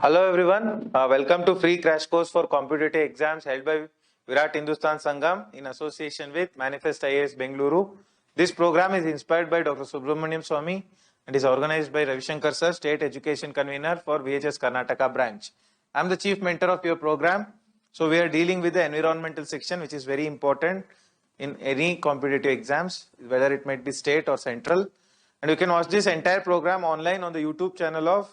Hello everyone, welcome to free crash course for competitive exams held by VIRAT Hindustan Sangham in association with Manifest IAS Bengaluru. This program is inspired by Dr. SUBRAMANIAN Swamy and is organized by RAVISHANKar sir, State Education Convener for VHS Karnataka branch. I am the chief mentor of your program. So we are dealing with the environmental section, which is very important in any competitive exams, whether it might be state or central. And you can watch this entire program online on the YouTube channel of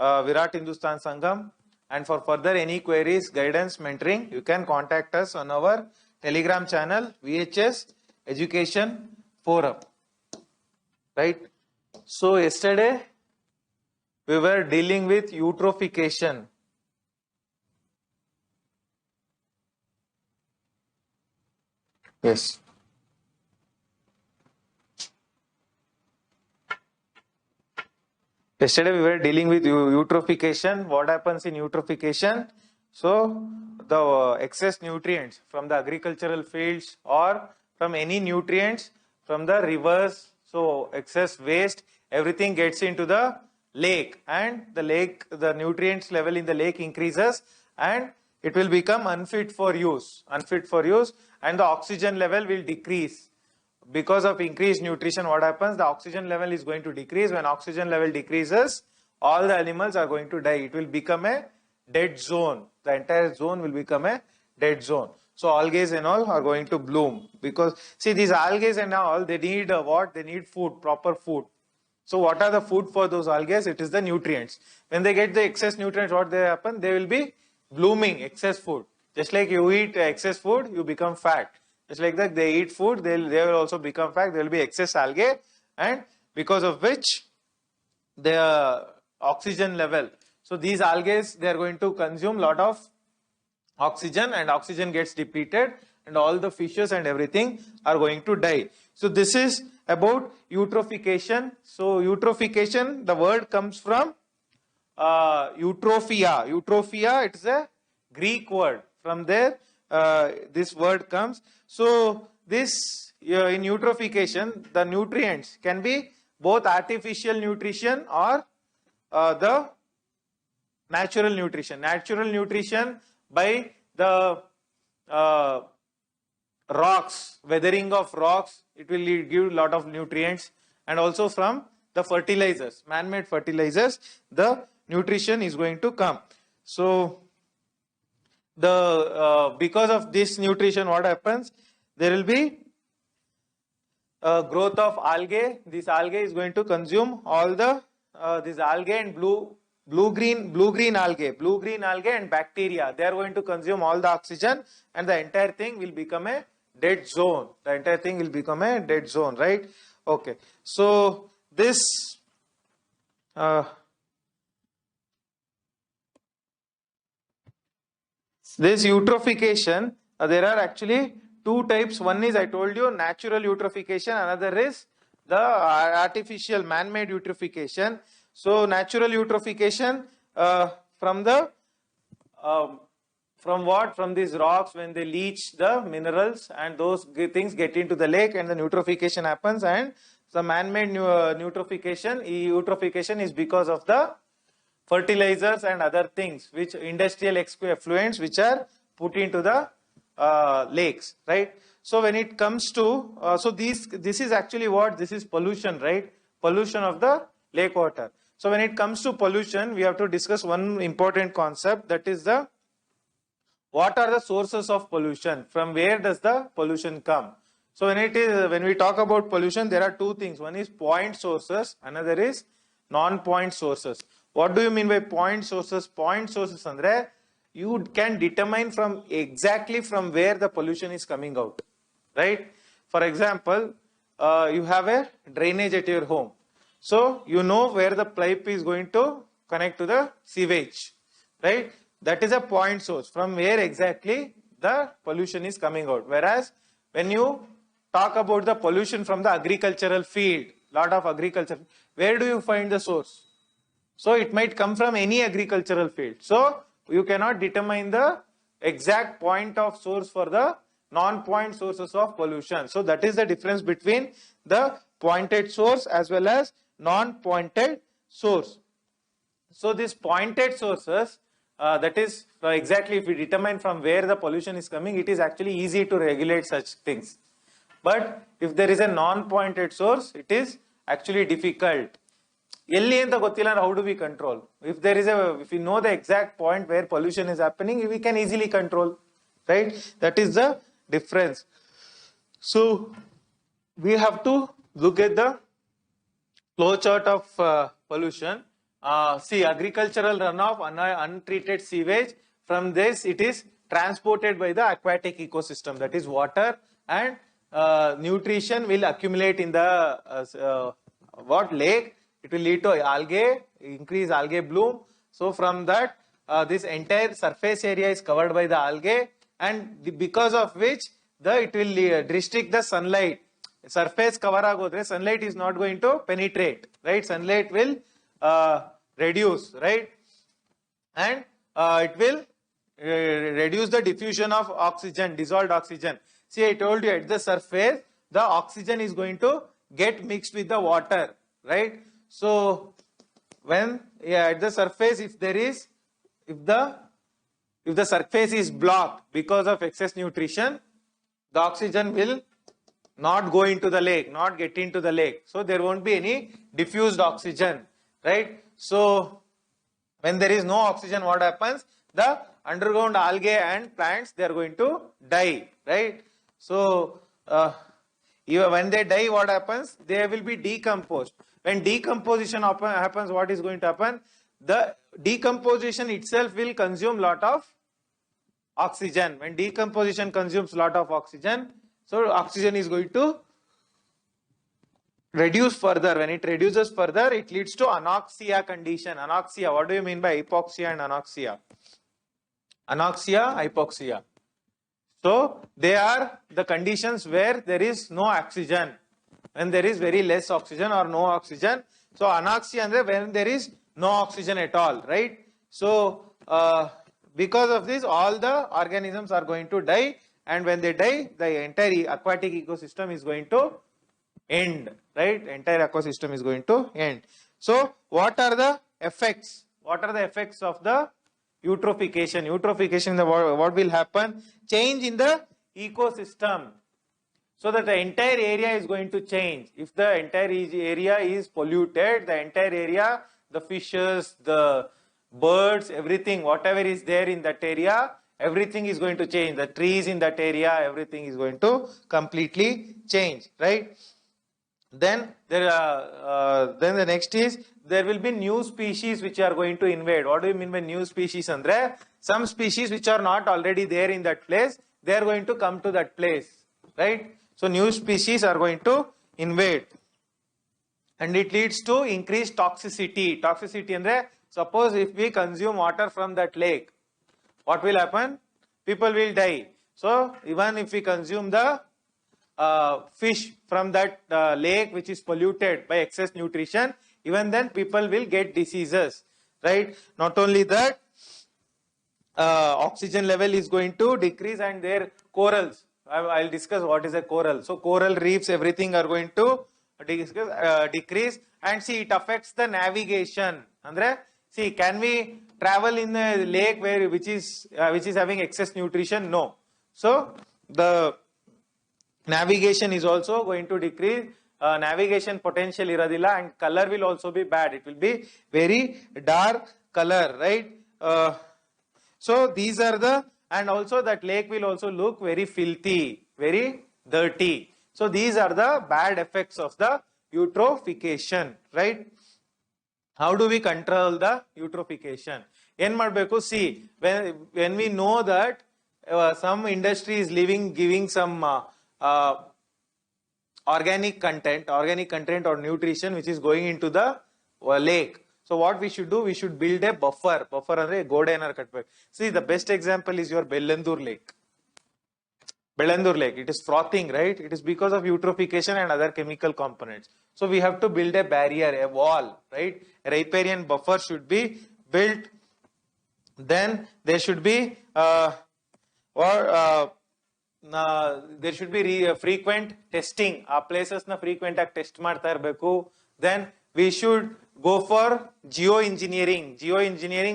VIRAT Hindustan Sangham. And for further any queries, guidance, mentoring, you can contact us on our Telegram channel, VHS Education Forum. Right? So yesterday we were dealing with eutrophication. Yes. Yesterday we were dealing with eutrophication. What happens in eutrophication? So the excess nutrients from the agricultural fields or from any nutrients from the rivers, so excess waste, everything gets into the lake, and the nutrients level in the lake increases and it will become unfit for use, and the oxygen level will decrease. Because of increased nutrition, what happens? The oxygen level is going to decrease. When oxygen level decreases, all the animals are going to die. It will become a dead zone. The entire zone will become a dead zone. So algae and all are going to bloom, because see, these algae and all, they need what? They need food, proper food. So what are the food for those algae? It is the nutrients. When they get the excess nutrients, what they happen? They will be blooming excess food. Just like you eat excess food, you become fat. Just like that, they eat food, they will also become fat. There will be excess algae, and because of which the oxygen level. So these algae, they are going to consume lot of oxygen, and oxygen gets depleted, and all the fishes and everything are going to die. So this is about eutrophication. So eutrophication, the word comes from eutrophia. Eutrophia, it is a Greek word. From there, this word comes. So this in eutrophication, the nutrients can be both artificial nutrition or the natural nutrition. Natural nutrition by the rocks, weathering of rocks, it will give a lot of nutrients, and also from the fertilizers, man-made fertilizers, the nutrition is going to come. So the because of this nutrition, what happens? There will be growth of algae. This algae is going to consume all the this algae, and blue-green algae and bacteria. They are going to consume all the oxygen, and the entire thing will become a dead zone. The entire thing will become a dead zone, right? Okay. So this this eutrophication, there are actually two types. One is, I told you, natural eutrophication. Another is the artificial man-made eutrophication. So natural eutrophication from the from what? From these rocks, when they leach the minerals and those things get into the lake, and the eutrophication happens. And the man-made eutrophication is because of the fertilizers and other things, which industrial effluents which are put into the lakes, right? So when it comes to so this is actually what? This is pollution, right? Pollution of the lake water. So when it comes to pollution, we have to discuss one important concept, that is the what are the sources of pollution? From where does the pollution come? So when we talk about pollution, there are two things. One is point sources, another is non-point sources. What do you mean by point sources? Point sources andre, you can determine from exactly from where the pollution is coming out, right? For example, you have a drainage at your home. So you know where the pipe is going to connect to the sewage, right? That is a point source, from where exactly the pollution is coming out. Whereas when you talk about the pollution from the agricultural field, lot of agriculture, where do you find the source? So it might come from any agricultural field. So you cannot determine the exact point of source for the non-point sources of pollution. So that is the difference between the pointed source as well as non-pointed source. So these pointed sources, that is exactly if we determine from where the pollution is coming, it is actually easy to regulate such things. But if there is a non-pointed source, it is actually difficult. How do we control? If we know the exact point where pollution is happening, we can easily control, right? That is the difference. So we have to look at the flow chart of pollution. See, agricultural runoff, untreated sewage. From this, it is transported by the aquatic ecosystem. That is, water and nutrition will accumulate in the lake. It will lead to algae, increase algae bloom. So from that, this entire surface area is covered by the algae, and because of which it will restrict the sunlight. Surface cover agodre, sunlight is not going to penetrate, right? Sunlight will reduce, right? And it will reduce the diffusion of oxygen, dissolved oxygen. See, I told you, at the surface, the oxygen is going to get mixed with the water, right? So when at the surface, if the surface is blocked because of excess nutrition, the oxygen will not go into the lake, not get into the lake. So there won't be any diffused oxygen, right? So when there is no oxygen, what happens? The underground algae and plants, they are going to die, right? So even when they die, what happens? They will be decomposed. When decomposition happens, what is going to happen? The decomposition itself will consume lot of oxygen. When decomposition consumes lot of oxygen, so oxygen is going to reduce further. When it reduces further, it leads to anoxia condition. Anoxia, what do you mean by hypoxia and anoxia? Anoxia, hypoxia. So they are the conditions where there is no oxygen. When there is very less oxygen or no oxygen. So anoxia is when there is no oxygen at all, right? So because of this, all the organisms are going to die, and when they die, the entire aquatic ecosystem is going to end, right? Entire ecosystem is going to end. So what are the effects? What are the effects of the eutrophication? Eutrophication, what will happen? Change in the ecosystem. So that the entire area is going to change. If the entire area is polluted, the entire area, the fishes, the birds, everything, whatever is there in that area, everything is going to change. The trees in that area, everything is going to completely change, right? Then then the next is, there will be new species which are going to invade. What do you mean by new species, Andre? Some species which are not already there in that place, they are going to come to that place, right? So new species are going to invade, and it leads to increased toxicity. Toxicity, Andre, suppose if we consume water from that lake, what will happen? People will die. So even if we consume the fish from that lake which is polluted by excess nutrition, even then people will get diseases, right? Not only that, oxygen level is going to decrease, and their corals, I'll discuss what is a coral. So coral reefs, everything are going to decrease, and see, it affects the navigation. Andre, see, can we travel in a lake which is having excess nutrition? No. So the navigation is also going to decrease. Navigation potential iradilla, and color will also be bad. It will be very dark color, right? So these are the, and also that lake will also look very filthy, very dirty. So these are the bad effects of the eutrophication, right? How do we control the eutrophication? See, when we know that some industry is giving some organic content or nutrition which is going into the lake. So what we should do, we should build a buffer andre godainar katbek. See, the best example is your Bellandur lake. Bellandur lake, it is frothing, right? It is because of eutrophication and other chemical components. So we have to build a barrier, a wall, right? A riparian buffer should be built. Then there should be there should be frequent testing. Our places na frequent test ಮಾಡ್ತಾ ಇರಬೇಕು. Then we should go for geoengineering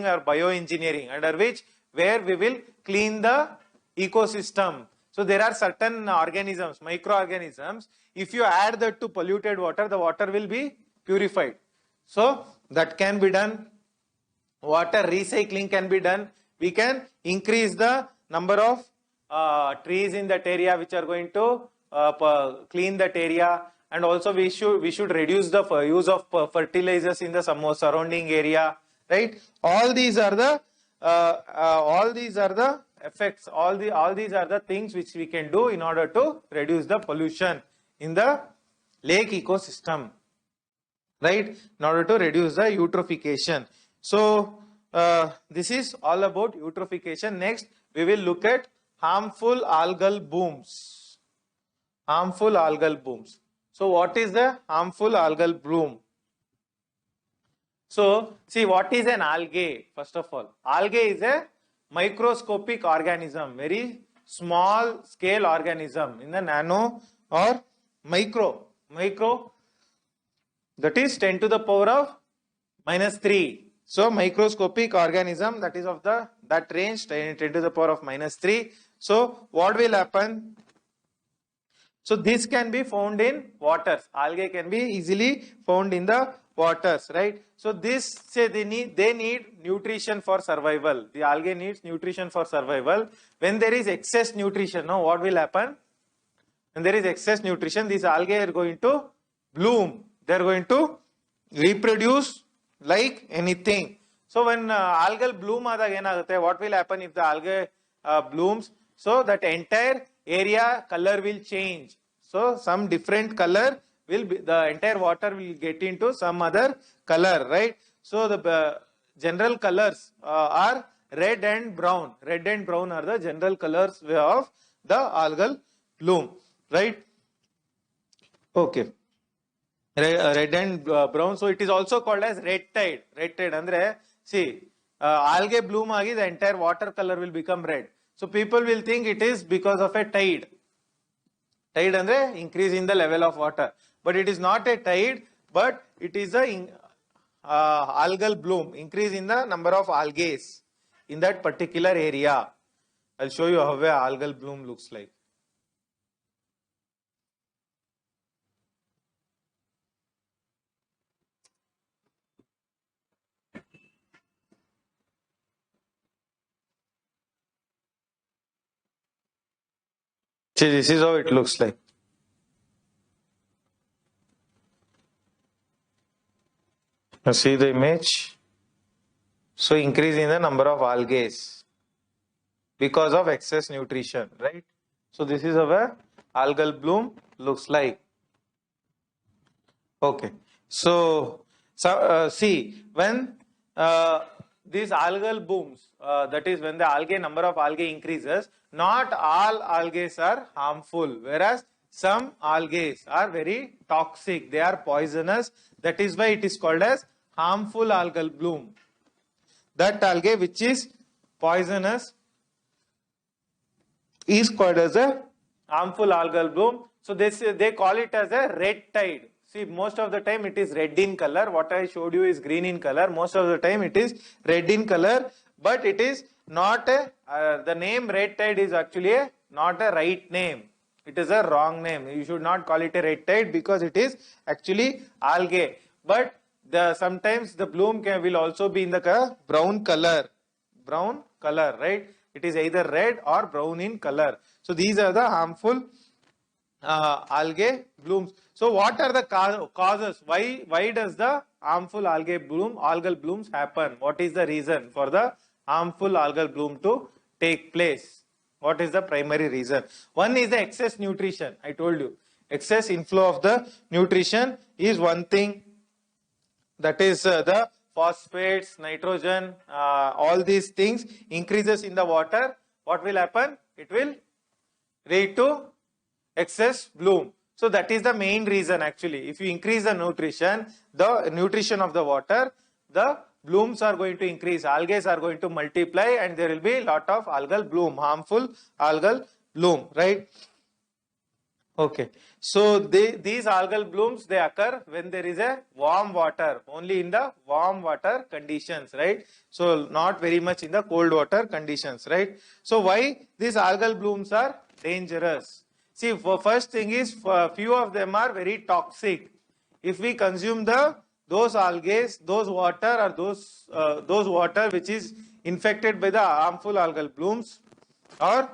or bioengineering, under which where we will clean the ecosystem. So there are certain organisms, microorganisms, if you add that to polluted water, the water will be purified. So that can be done. Water recycling can be done. We can increase the number of trees in that area which are going to clean that area, and also we should reduce the use of fertilizers in the surrounding area, right? All these are the effects. All these are the things which we can do in order to reduce the pollution in the lake ecosystem, right? In order to reduce the eutrophication. So this is all about eutrophication. Next, we will look at harmful algal blooms. Harmful algal blooms. So what is the harmful algal bloom? So see, what is an algae? First of all, algae is a microscopic organism, very small scale organism in the nano or micro, that is 10 to the power of -3. So microscopic organism, that is of that range, 10 to the power of -3. So what will happen? So this can be found in waters. Algae can be easily found in the waters, right? So this, say they need nutrition for survival. The algae needs nutrition for survival. When there is excess nutrition, now what will happen? When there is excess nutrition, these algae are going to bloom. They are going to reproduce like anything. So when algal bloom adag, what will happen if the algae blooms? So that entire area color will change. So some different color will be, the entire water will get into some other color, right? So the general colors are red and brown. Red and brown are the general colors of the algal bloom, right? Okay. Red and brown. So it is also called as red tide. Red tide andre, see, algae bloom agi, the entire water color will become red. So people will think it is because of a tide. Tide andre increase in the level of water. But it is not a tide, but it is a algal bloom, increase in the number of algae in that particular area. I'll show you how a algal bloom looks like. See, this is how it looks like. Now see the image. So increase in the number of algae because of excess nutrition, right? So this is how a algal bloom looks like. Okay. So see, when these algal blooms, that is when the number of algae increases, not all algae are harmful, whereas some algae are very toxic, they are poisonous. That is why it is called as harmful algal bloom. That algae which is poisonous is called as a harmful algal bloom. So they call it as a red tide. See, most of the time it is red in color. What I showed you is green in color. Most of the time it is red in color, but it is not the name red tide is actually not a right name. It is a wrong name. You should not call it a red tide because it is actually algae. But sometimes the bloom will also be in the brown color. Brown color, right? It is either red or brown in color. So these are the harmful algae blooms. So what are the causes? Why does the harmful algal blooms happen? What is the reason for the harmful algal bloom to take place? What is the primary reason? One is the excess nutrition. I told you, excess inflow of the nutrition is one thing. That is the phosphates, nitrogen, all these things increases in the water. What will happen? It will lead to excess bloom. So that is the main reason actually. If you increase the nutrition of the water, the blooms are going to increase, algae are going to multiply, and there will be a lot of algal bloom, harmful algal bloom, right? Okay, so these algal blooms, they occur when there is a warm water, only in the warm water conditions, right? So not very much in the cold water conditions, right? So why these algal blooms are dangerous? See, for first thing is, few of them are very toxic. If we consume those algae, those water, or those water which is infected by the harmful algal blooms, or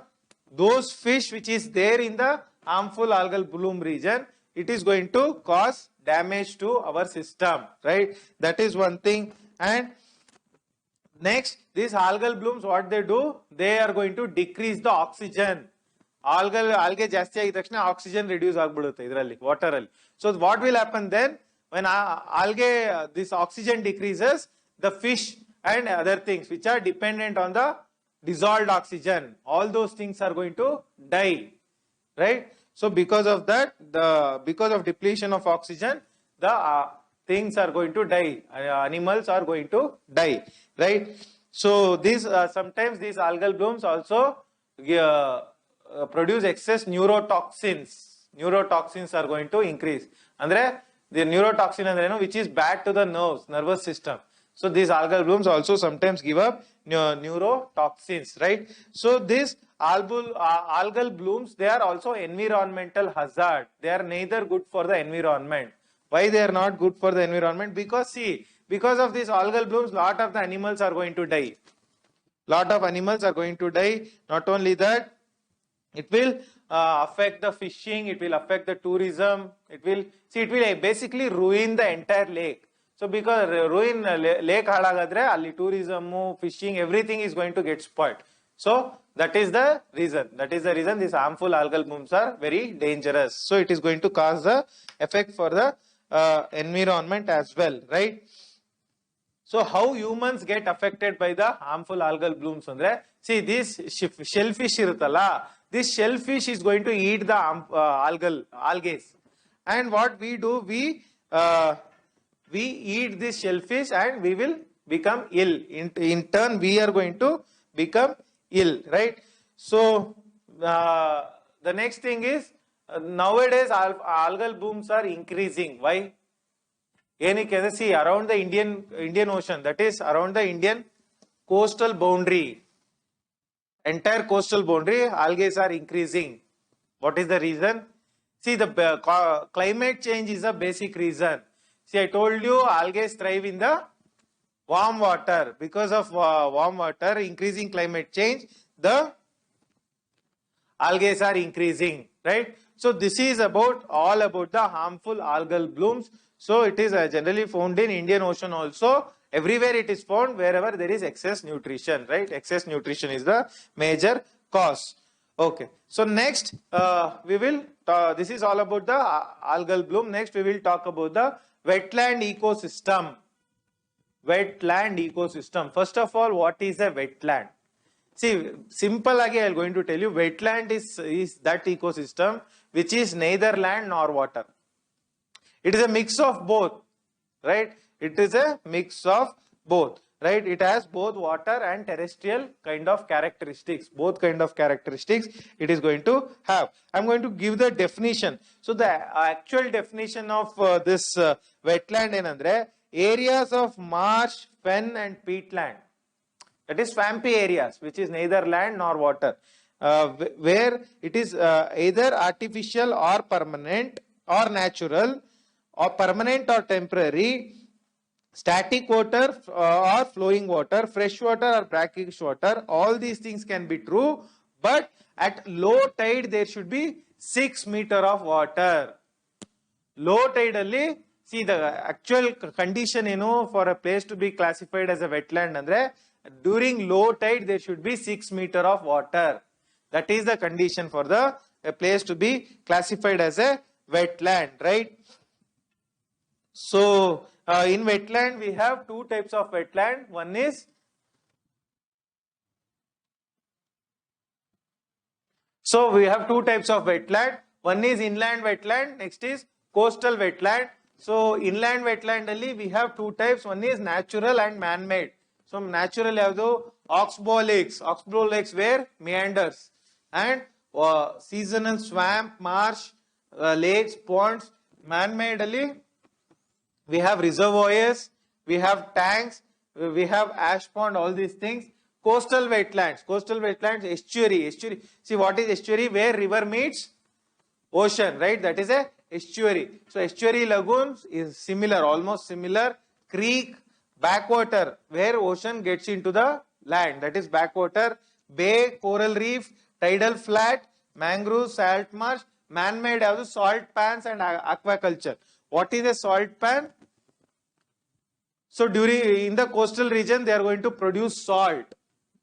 those fish which is there in the harmful algal bloom region, it is going to cause damage to our system, right? That is one thing. And next, these algal blooms, what they do, they are going to decrease the oxygen. Algae ಜಾಸ್ತಿ ಆಗಿದ ತಕ್ಷಣ oxygen reduce ಆಗ್ಬಿಡುತ್ತೆ ಇದರಲ್ಲಿ water ಅಲ್ಲಿ. So what will happen then, when algae, this oxygen decreases, the fish and other things which are dependent on the dissolved oxygen, all those things are going to die, right? So because of that, because of depletion of oxygen, the things are going to die, animals are going to die, right? So these sometimes these algal blooms also produce excess neurotoxins. Neurotoxins are going to increase. Andre the neurotoxin andre eno, which is bad to the nervous system. So these algal blooms also sometimes give up neurotoxins, right? So these algal blooms, they are also environmental hazard. They are neither good for the environment. Why they are not good for the environment? Because see, because of these algal blooms, lot of the animals are going to die. Lot of animals are going to die. Not only that, it will affect the fishing, it will affect the tourism, it will basically ruin the entire lake. So because ruin lake halagadre, alli tourism, fishing, everything is going to get spoiled. So that is the reason these harmful algal blooms are very dangerous. So it is going to cause the effect for the environment as well, right? So how humans get affected by the harmful algal blooms andre, see this shellfish irutalla, this shellfish is going to eat the algae, and what we do, we eat this shellfish and we will become ill. In turn, we are going to become ill, right? So the next thing is, nowadays algal blooms are increasing. Why? See, around the Indian Ocean, that is around the Indian coastal boundary, entire coastal boundary, algae are increasing. What is the reason? See, the climate change is a basic reason. See, I told you algae thrive in the warm water. Because of warm water, increasing climate change, the algae are increasing, right? So this is all about the harmful algal blooms. So it is generally found in Indian Ocean also. Everywhere it is found, wherever there is excess nutrition, right? Excess nutrition is the major cause. Okay. So next, we will, this is all about the algal bloom. Next, we will talk about the wetland ecosystem. Wetland ecosystem. First of all, what is a wetland? See, simple again, I am going to tell you, wetland is that ecosystem which is neither land nor water. It is a mix of both, right? It is a mix of both, right? It has both water and terrestrial kind of characteristics. Both kind of characteristics it is going to have. I'm going to give the definition. So the actual definition of this wetland enandre, areas of marsh, fen and peatland. That is swampy areas which is neither land nor water, where it is either artificial or permanent or natural, or permanent or temporary, static water or flowing water, fresh water or brackish water. All these things can be true, but at low tide there should be 6 meters of water. Low tide alli, see the actual condition for a place to be classified as a wetland andre, during low tide there should be 6 meters of water. That is the condition for a place to be classified as a wetland, right? So in wetland we have two types of wetland. One is we have two types of wetland. One is inland wetland, next is coastal wetland. So inland wetland alli we have two types. One is natural and man-made. So natural yavadu, oxbow lakes where meanders, and seasonal swamp, marsh, lakes, ponds. Man-made ali, we have reservoirs, we have tanks, we have ash pond, all these things. Coastal wetlands, estuary. See what is estuary? Where river meets ocean, right? That is a estuary. So estuary lagoons is similar, almost similar. Creek, backwater, where ocean gets into the land, that is backwater. Bay, coral reef, tidal flat, mangrove, salt marsh. Man-made have the salt pans and aquaculture. What is a salt pan? So in the coastal region, they are going to produce salt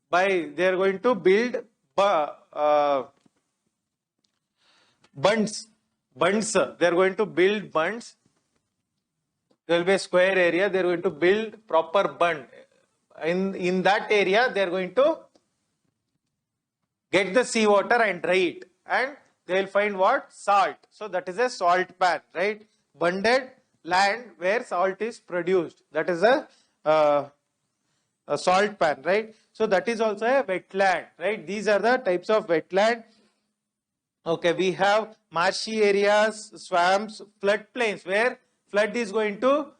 they are going to build bunds. They are going to build bunds. There will be a square area. They are going to build proper bund. In that area, they are going to get the seawater and dry it, and they will find what? Salt. So that is a salt pan, right? Bunded land where salt is produced. That is a salt pan, right? So that is also a wetland, right? These are the types of wetland. Okay, we have marshy areas, swamps, floodplains, where flood is going to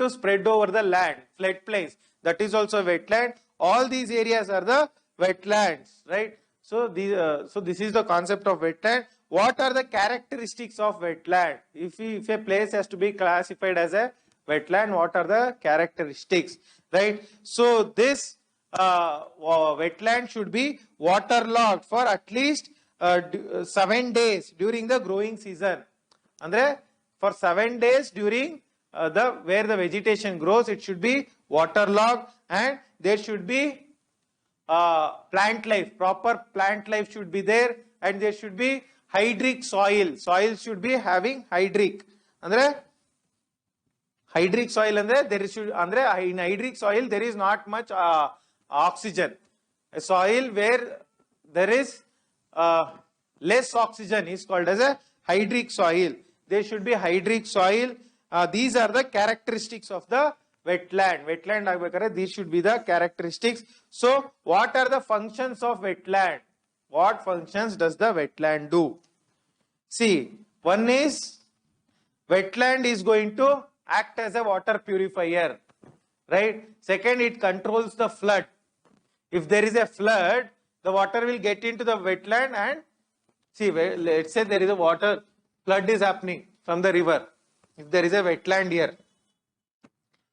spread over the land. Floodplains, that is also wetland. All these areas are the wetlands, right? So this is the concept of wetland. What are the characteristics of wetland? If a place has to be classified as a wetland, what are the characteristics, right? So this wetland should be waterlogged for at least 7 days during the growing season. Andre, for 7 days during where the vegetation grows, it should be waterlogged, and there should be plant life, proper plant life should be there, and there should be hydric soil. Soil should be having hydric. Andre, hydric soil andre there should in hydric soil there is not much oxygen. A soil where there is less oxygen is called as a hydric soil. There should be hydric soil. These are the characteristics of the wetland. These should be the characteristics. So what are the functions of wetland? What functions does the wetland do? See, one is wetland is going to act as a water purifier, right? Second, it controls the flood. If there is a flood, the water will get into the wetland, and see, let's say there is a flood is happening from the river. If there is a wetland here,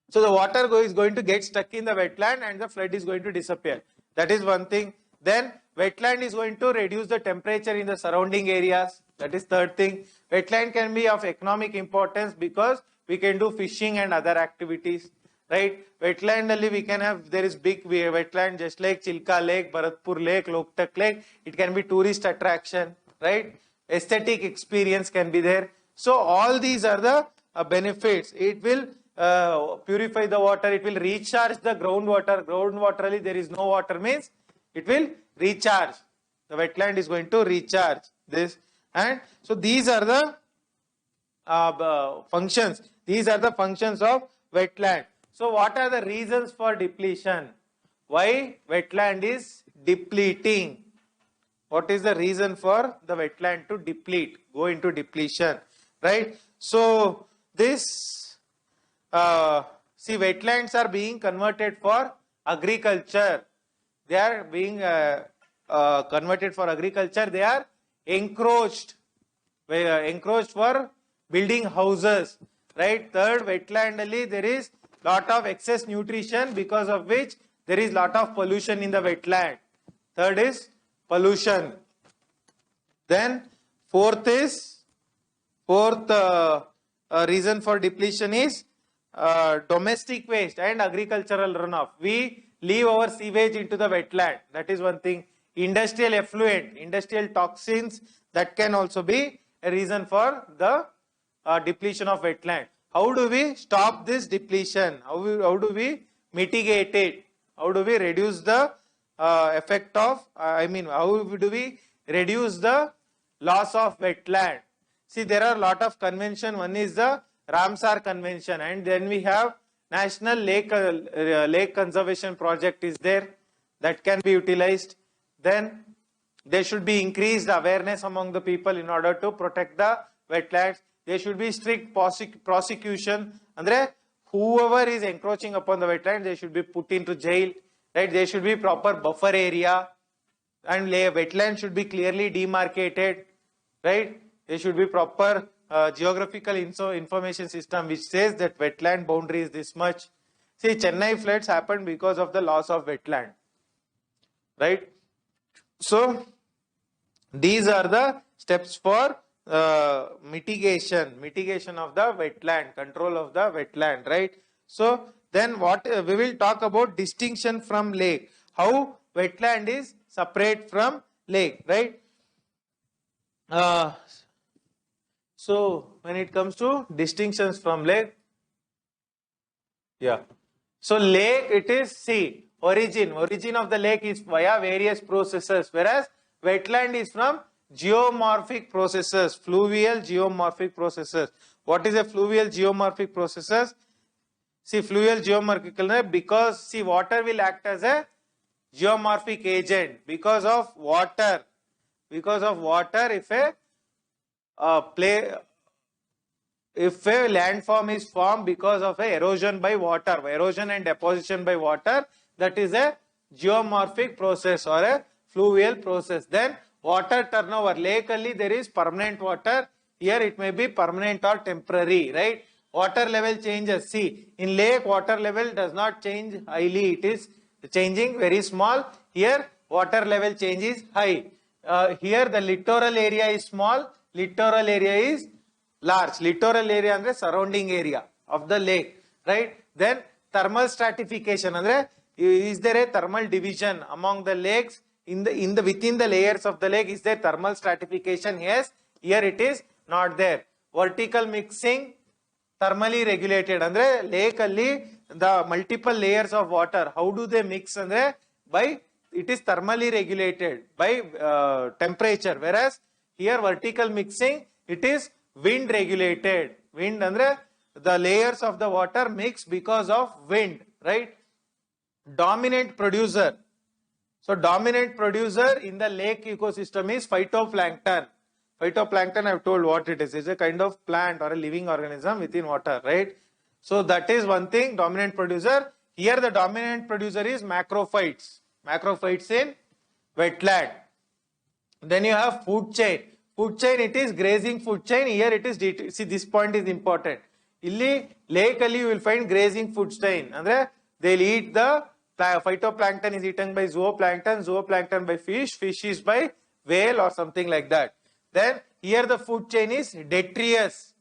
so the water is going to get stuck in the wetland and the flood is going to disappear. That is one thing. Then wetland is going to reduce the temperature in the surrounding areas. That is third thing. Wetland can be of economic importance because we can do fishing and other activities, right? Wetland only we can have, there is big wetland just like Chilka Lake, Bharatpur Lake, Loktak Lake. It can be tourist attraction, right? Aesthetic experience can be there. So all these are the benefits. It will purify the water. It will recharge the groundwater. Groundwater, there is no water means it will recharge. The wetland is going to recharge this. And so these are the functions. These are the functions of wetland. So what are the reasons for depletion? Why wetland is depleting? What is the reason for the wetland to deplete, go into depletion, right? So this, see, wetlands are being converted for agriculture. They are being converted for agriculture. They are encroached for building houses, right? Third, wetland only there is lot of excess nutrition, because of which there is lot of pollution in the wetland. Third is pollution. Then fourth reason for depletion is domestic waste and agricultural runoff. We leave our sewage into the wetland. That is one thing. Industrial effluent, industrial toxins, that can also be a reason for the depletion of wetland. How do we stop this depletion? How do we mitigate it? How do we reduce the effect of, how do we reduce the loss of wetland? See, there are a lot of convention. One is the Ramsar Convention, and then we have National Lake Conservation Project is there, that can be utilized. Then There should be increased awareness among the people in order to protect the wetlands. There should be strict prosecution. Andre, whoever is encroaching upon the wetland, they should be put into jail. Right? There should be proper buffer area, and wetland should be clearly demarcated. Right? There should be proper geographical information system which says that wetland boundary is this much. See, Chennai floods happened because of the loss of wetland. Right? So, these are the steps for mitigation of the wetland, control of the wetland, right? So, then what we will talk about distinction from lake, how wetland is separate from lake, right? So, when it comes to distinctions from lake, yeah. So, lake, it is, see, origin of the lake is via various processes, whereas wetland is from geomorphic processes, fluvial geomorphic processes. What is a fluvial geomorphic processes? See, fluvial geomorphic, because see, water will act as a geomorphic agent. Because of water, if a landform is formed because of a erosion by water, erosion and deposition by water, that is a geomorphic process or a fluvial process. Then water turnover, lake alli there is permanent water, here it may be permanent or temporary, right? Water level changes, see, in lake water level does not change highly, it is changing very small. Here water level change is high. Here the littoral area is small, littoral area is large. Littoral area andre surrounding area of the lake, right? Then thermal stratification andre, is there a thermal division among the lakes? Within the layers of the lake, is there thermal stratification? Yes. Here it is not there. Vertical mixing, thermally regulated. Andre lake alli the multiple layers of water, how do they mix? Andre by it is thermally regulated by temperature, whereas here vertical mixing, it is wind regulated. Wind andre the layers of the water mix because of wind, right? Dominant producer. So dominant producer in the lake ecosystem is phytoplankton. Phytoplankton, I have told what it is. It's a kind of plant or a living organism within water, right? So that is one thing, dominant producer. Here the dominant producer is macrophytes. Macrophytes in wetland. Then you have food chain. Food chain, it is grazing food chain. Here it is, see, this point is important. Illi lake alli you will find grazing food chain. Andre they'll eat the phytoplankton is eaten by zooplankton, zooplankton by fish, fish is by whale or something like that. Then here the food chain is detritus.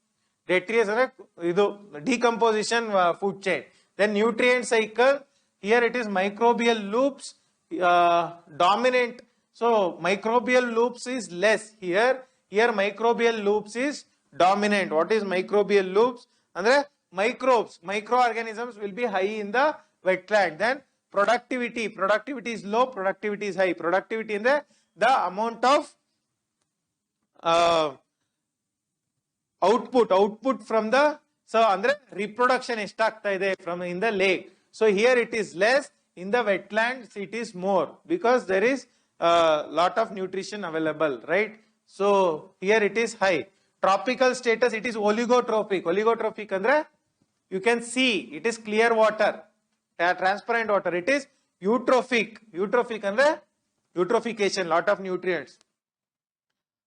Detritus is decomposition food chain. Then nutrient cycle, here it is microbial loops, dominant. So microbial loops is less here. Here microbial loops is dominant. What is microbial loops? Andre microbes, microorganisms will be high in the wetland. Then productivity is low, productivity is high. Productivity in the amount of output from the, so andre reproduction estaagta ide from in the lake. So here it is less, in the wetlands it is more because there is lot of nutrition available, right? So here it is high. Tropical status, it is oligotrophic. Oligotrophic andre you can see it is clear water, transparent water. It is eutrophic. Eutrophic andre eutrophication, lot of nutrients.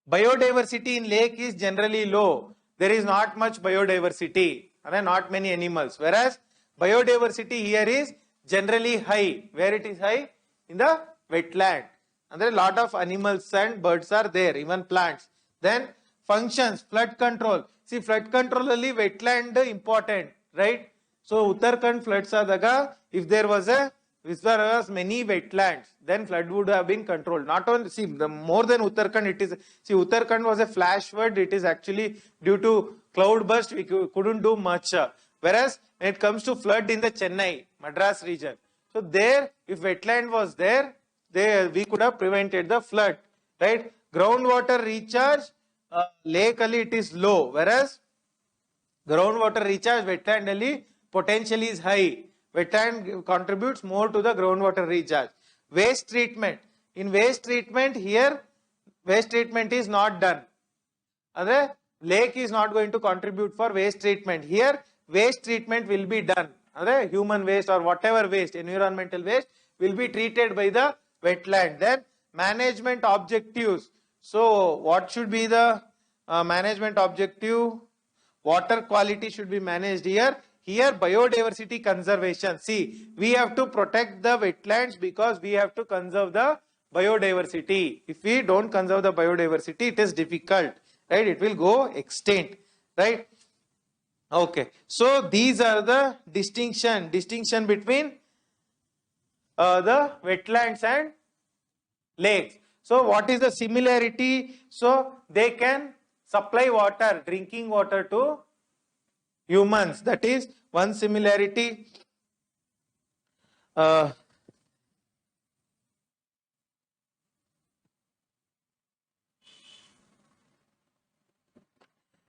Biodiversity in lake is generally low. There is not much biodiversity, not many animals. Whereas biodiversity here is generally high. Where it is high? In the wetland. And there are a lot of animals and birds are there, even plants. Then functions, flood control. See, flood control alli wetland important, right? So Uttarakhand floods adaga, if there was many wetlands, then flood would have been controlled. Not only, see, the more than Uttarakhand, it is, see, Uttarakhand was a flash flood. It is actually due to cloud burst, we couldn't do much. Whereas when it comes to flood in the Chennai, Madras region, so there, if wetland was there, we could have prevented the flood, right? Groundwater recharge, lake alli it is low, whereas groundwater recharge, wetland alli potential is high. Wetland contributes more to the groundwater recharge. Waste treatment. In waste treatment, here waste treatment is not done. Andre lake is not going to contribute for waste treatment. Here waste treatment will be done. Andre human waste or whatever waste, environmental waste will be treated by the wetland. Then management objectives. So what should be the management objective? Water quality should be managed here. Here biodiversity conservation. See, we have to protect the wetlands because we have to conserve the biodiversity. If we don't conserve the biodiversity, it is difficult, right? It will go extinct, right? Okay. So these are the distinction between the wetlands and lakes. So what is the similarity? So they can supply water, drinking water to humans. That is one similarity.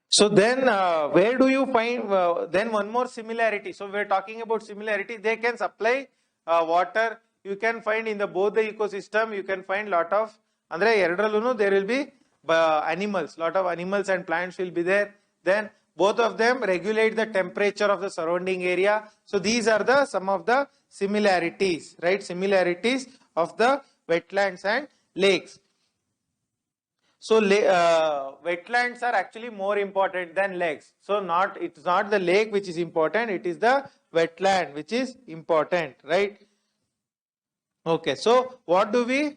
So then where do you find then one more similarity? So we are talking about similarity. They can supply water. You can find in the both the ecosystem, you can find lot of andre erdralunu there will be animals, lot of animals and plants will be there. Then both of them regulate the temperature of the surrounding area. So these are the some of the similarities, right? Similarities of the wetlands and lakes. So wetlands are actually more important than lakes. So it's not the lake which is important, it is the wetland which is important, right? Okay, so where do we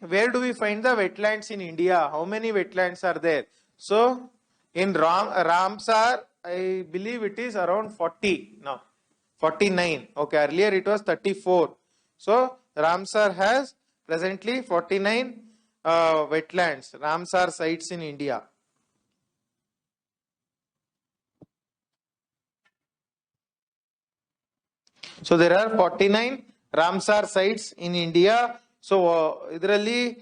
find the wetlands in India? How many wetlands are there? So in Ramsar, I believe it is around 40 now, 49. Okay, earlier it was 34. So Ramsar has presently 49 wetlands, Ramsar sites in India. So there are 49 Ramsar sites in India. So they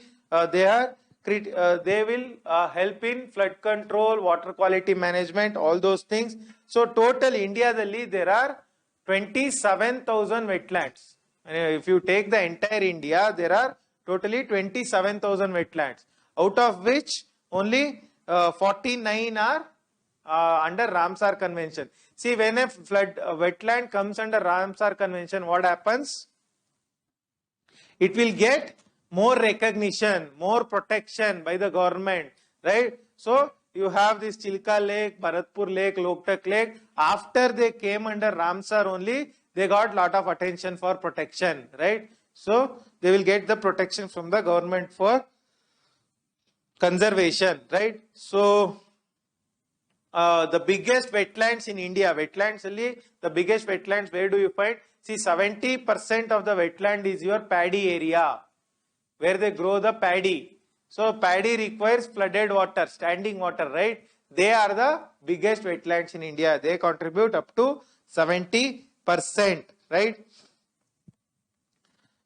will help in flood control, water quality management, all those things. So total India there are 27,000 wetlands. And if you take the entire India, there are totally 27,000 wetlands, out of which only 49 are under Ramsar Convention. See, when a wetland comes under Ramsar Convention, what happens? It will get more recognition, more protection by the government, right? So you have this Chilka Lake, Bharatpur Lake, Loktak Lake. After they came under Ramsar only, they got lot of attention for protection, right? So they will get the protection from the government for conservation, right? So the biggest wetlands in India, the biggest wetlands, where do you find? See, 70% of the wetland is your paddy area, where they grow the paddy. So paddy requires flooded water, standing water, right? They are the biggest wetlands in India. They contribute up to 70%, right?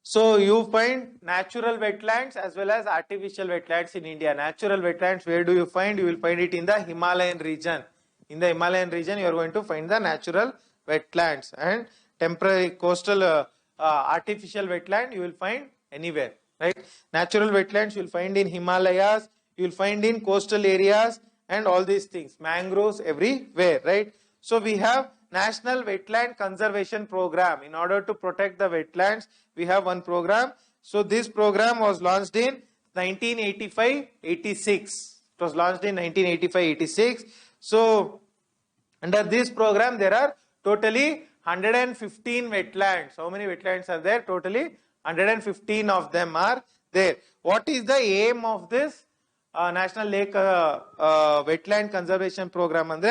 So you find natural wetlands as well as artificial wetlands in India. Natural wetlands, where do you find? You will find it in the Himalayan region. In the Himalayan region, you are going to find the natural wetlands, and temporary coastal artificial wetland you will find anywhere, right? Natural wetlands you will find in Himalayas, you will find in coastal areas and all these things, mangroves everywhere, right? So we have National Wetland Conservation Program. In order to protect the wetlands, we have one program. So this program was launched in 1985-86. It was launched in 1985-86. So under this program, there are totally 115 wetlands. How many wetlands are there? Totally 115 of them are there. What is the aim of this National Lake Wetland Conservation Program?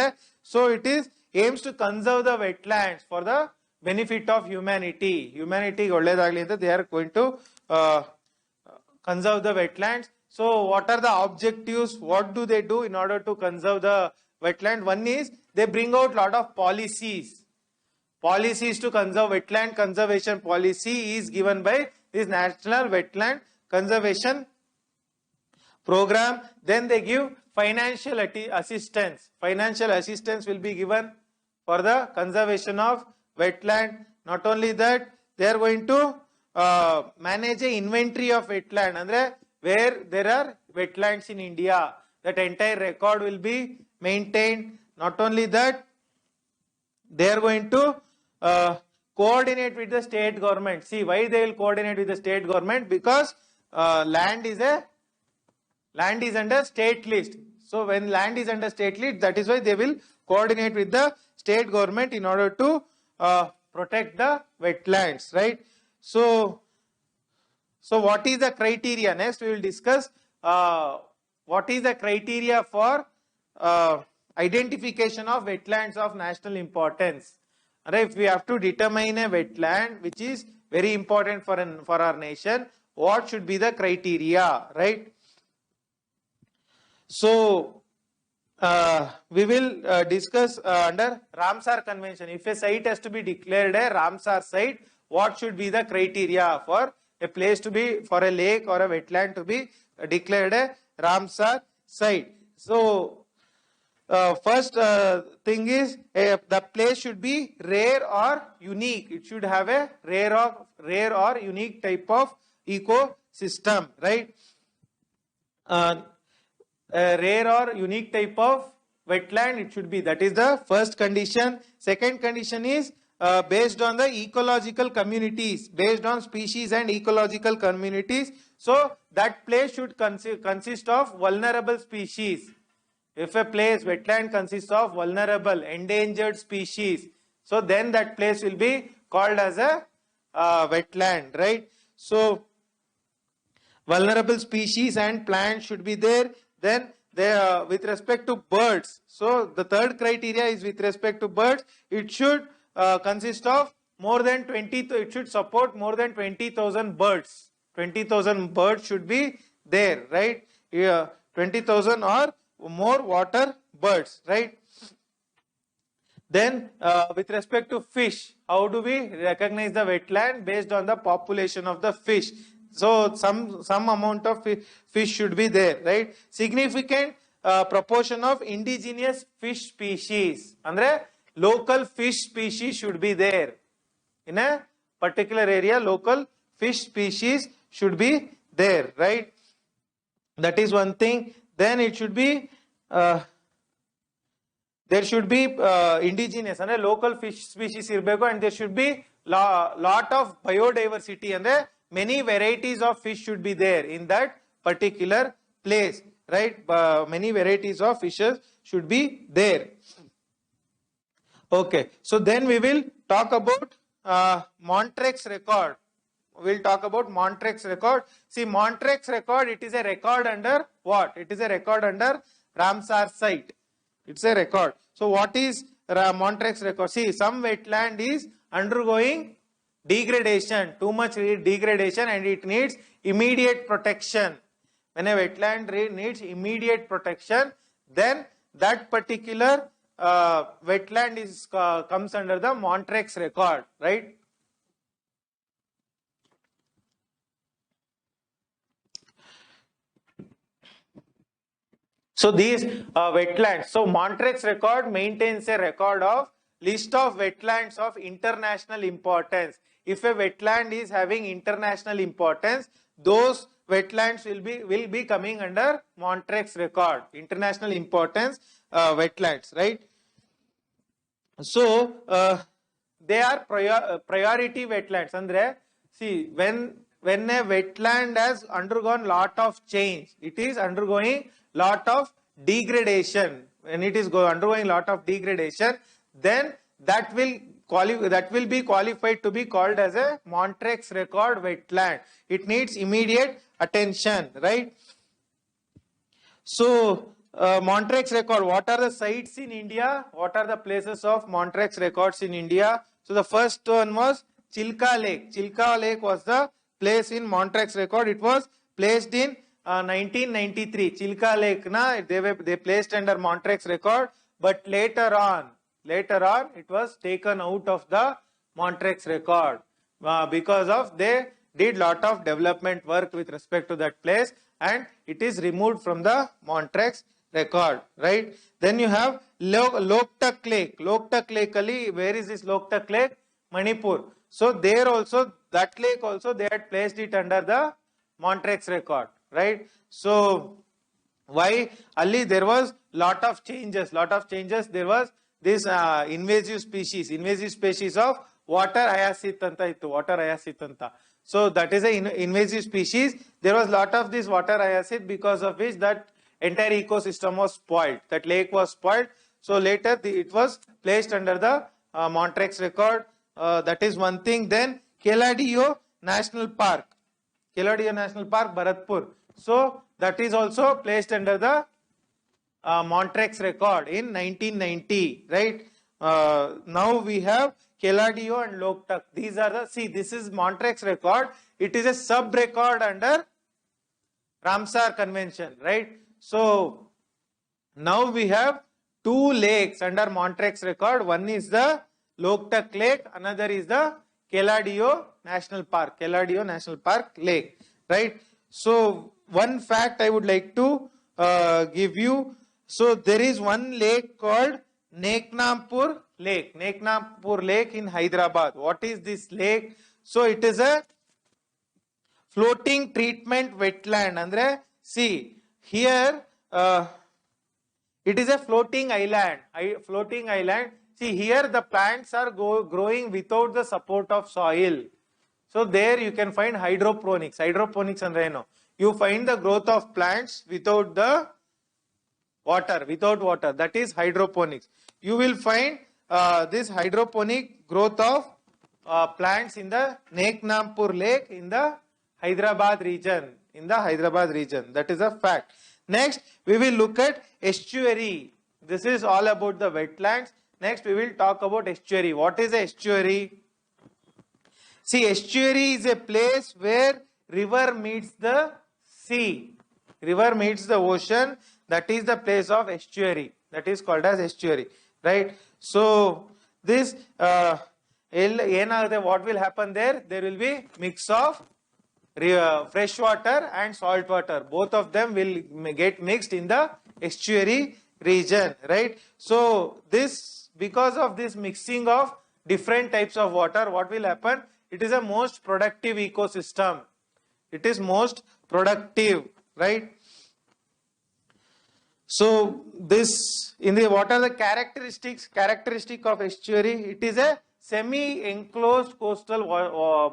So it is aims to conserve the wetlands for the benefit of humanity. Humanity, they are going to conserve the wetlands. So what are the objectives? What do they do in order to conserve the wetland? One is they bring out lot of policies. Policies to conserve. Wetland conservation policy is given by this National Wetland Conservation Program. Then they give financial assistance. Financial assistance will be given for the conservation of wetland. Not only that, they are going to manage a inventory of wetland. Andre where there are wetlands in India. That entire record will be maintained. Not only that, they are going to coordinate with the state government. See why they will coordinate with the state government? Because land is under state list. So when land is under state list, that is why they will coordinate with the state government in order to protect the wetlands, right? So what is the criteria? Next we will discuss what is the criteria for identification of wetlands of national importance. Alright, if we have to determine a wetland which is very important for our nation, what should be the criteria, right? So we will discuss under Ramsar Convention. If a site has to be declared a Ramsar site, what should be the criteria for a place to be, for a lake or a wetland to be declared a Ramsar site? So first thing is the place should be rare or unique. It should have a rare or unique type of ecosystem, right? A rare or unique type of wetland it should be. That is the first condition. Second condition is based on the ecological communities, based on species and ecological communities. So that place should consist of vulnerable species. If a place, wetland consists of vulnerable, endangered species, so then that place will be called as a wetland, right? So vulnerable species and plants should be there. Then with respect to birds, so the third criteria is with respect to birds, it should consist of more than 20, it should support more than 20,000 birds. 20,000 birds should be there, right? 20,000 or more water birds, right? Then with respect to fish, how do we recognize the wetland? Based on the population of the fish. So some amount of fish should be there, right? Significant proportion of indigenous fish species, andre local fish species should be there. In a particular area, local fish species should be there, right? That is one thing. Then it should be there should be indigenous and local fish species irbeko, and there should be lot of biodiversity and many varieties of fish should be there in that particular place, right? Many varieties of fishes should be there. Okay, so then we will talk about Montrex record. We will talk about Montrex record. See, Montrex record, it is a record under what? It is a record under Ramsar site. It's a record. So what is Montrex record? See, some wetland is undergoing degradation, too much degradation, and it needs immediate protection. When a wetland needs immediate protection, then that particular wetland is comes under the Montrex record, right? So these wetlands, so Montrex record maintains a record of list of wetlands of international importance. If a wetland is having international importance, those wetlands will be coming under Montrex record, international importance wetlands, right? So they are priority wetlands. Andre, see, when a wetland has undergone lot of change, it is undergoing lot of degradation. When it is undergoing lot of degradation, then that will be qualified to be called as a Montrex record wetland. It needs immediate attention, right? So Montrex record, what are the sites in India? What are the places of Montrex records in India? So the first one was Chilka Lake. Chilka Lake was the place in Montrex record. It was placed in 1993. Chilka Lake they placed under Montrex record, but later on it was taken out of the Montrex record because of they did lot of development work with respect to that place, and it is removed from the Montrex record, right? Then you have Loktak Lake. Loktak Lake, where is this Loktak Lake? Manipur. So there also, that lake also they had placed it under the Montrex record. right? So why? Ali there was lot of changes. There was this invasive species of water hyacinth anta ittu, water hyacinth anta. So that is a invasive species. There was lot of this water hyacinth, because of which that entire ecosystem was spoiled. That lake was spoiled. So later it was placed under the Montrex record. That is one thing. Then Keladeo National Park. Keladeo National Park, Bharatpur. So that is also placed under the Montrex record in 1990, right? Now we have Keladeo and Loktak. These are the, see, this is Montrex record. It is a sub record under Ramsar Convention, right? So now we have two lakes under Montrex record. One is the Loktak Lake, another is the Keladeo National Park, Keladeo National Park Lake, right? So one fact I would like to give you. So there is one lake called Neknampur Lake, Neknampur Lake in Hyderabad. What is this lake? So it is a floating treatment wetland. Andre, see here it is a floating island. See here the plants are growing without the support of soil. So there you can find hydroponics. Hydroponics andre eno? You find the growth of plants without the water, that is hydroponics. You will find this hydroponic growth of plants in the Neknampur Lake in the Hyderabad region, that is a fact. Next we will look at estuary. This is all about the wetlands. Next we will talk about estuary. What is estuary? See, estuary is a place where river meets the sea, river meets the ocean. That is the place of estuary. That is called as estuary, right? So this what will happen there? There will be mix of fresh water and salt water. Both of them will get mixed in the estuary region, right? So this, because of this mixing of different types of water, what will happen? It is a most productive ecosystem. It is most productive, right? So this, what are the characteristic of estuary? It is a semi-enclosed coastal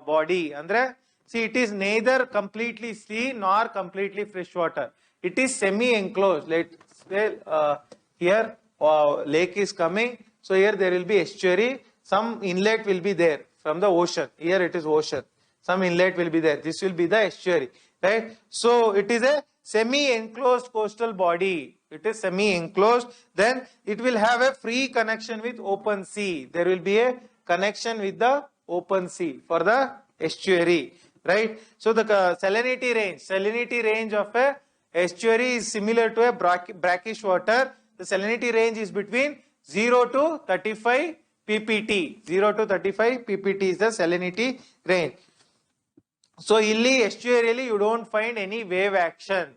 body. Andre, see, it is neither completely sea nor completely freshwater. It is semi-enclosed. Let's say here lake is coming. So here there will be estuary. Some inlet will be there from the ocean. Here it is ocean. Some inlet will be there. This will be the estuary, right? So it is a semi-enclosed coastal body. It is semi-enclosed. Then it will have a free connection with open sea. There will be a connection with the open sea for the estuary, right? So the salinity range of a estuary is similar to a brackish water. The salinity range is between 0 to 35 ppt. 0 to 35 ppt is the salinity range. So illi estuary you don't find any wave action.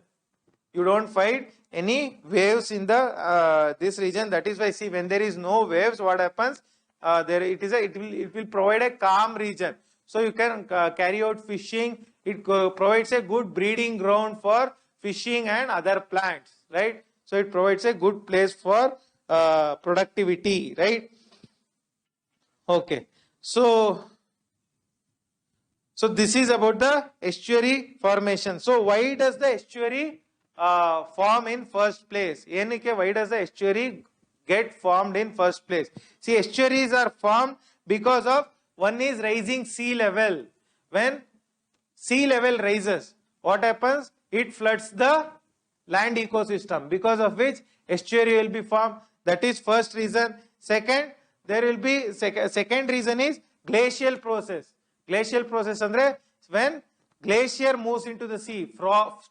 You don't find any waves in the this region. That is why, see, when there is no waves, what happens? It will provide a calm region. So you can carry out fishing. It provides a good breeding ground for fishing and other plants, right? So it provides a good place for productivity, right? Okay. So this is about the estuary formation. So why does the estuary form in first place? Why does the estuary get formed in first place? See, estuaries are formed because of, one is rising sea level. When sea level rises, what happens? It floods the land ecosystem, because of which estuary will be formed. That is first reason. Second, there will be second reason is glacial process. Glacial process andre, when glacier moves into the sea, fords,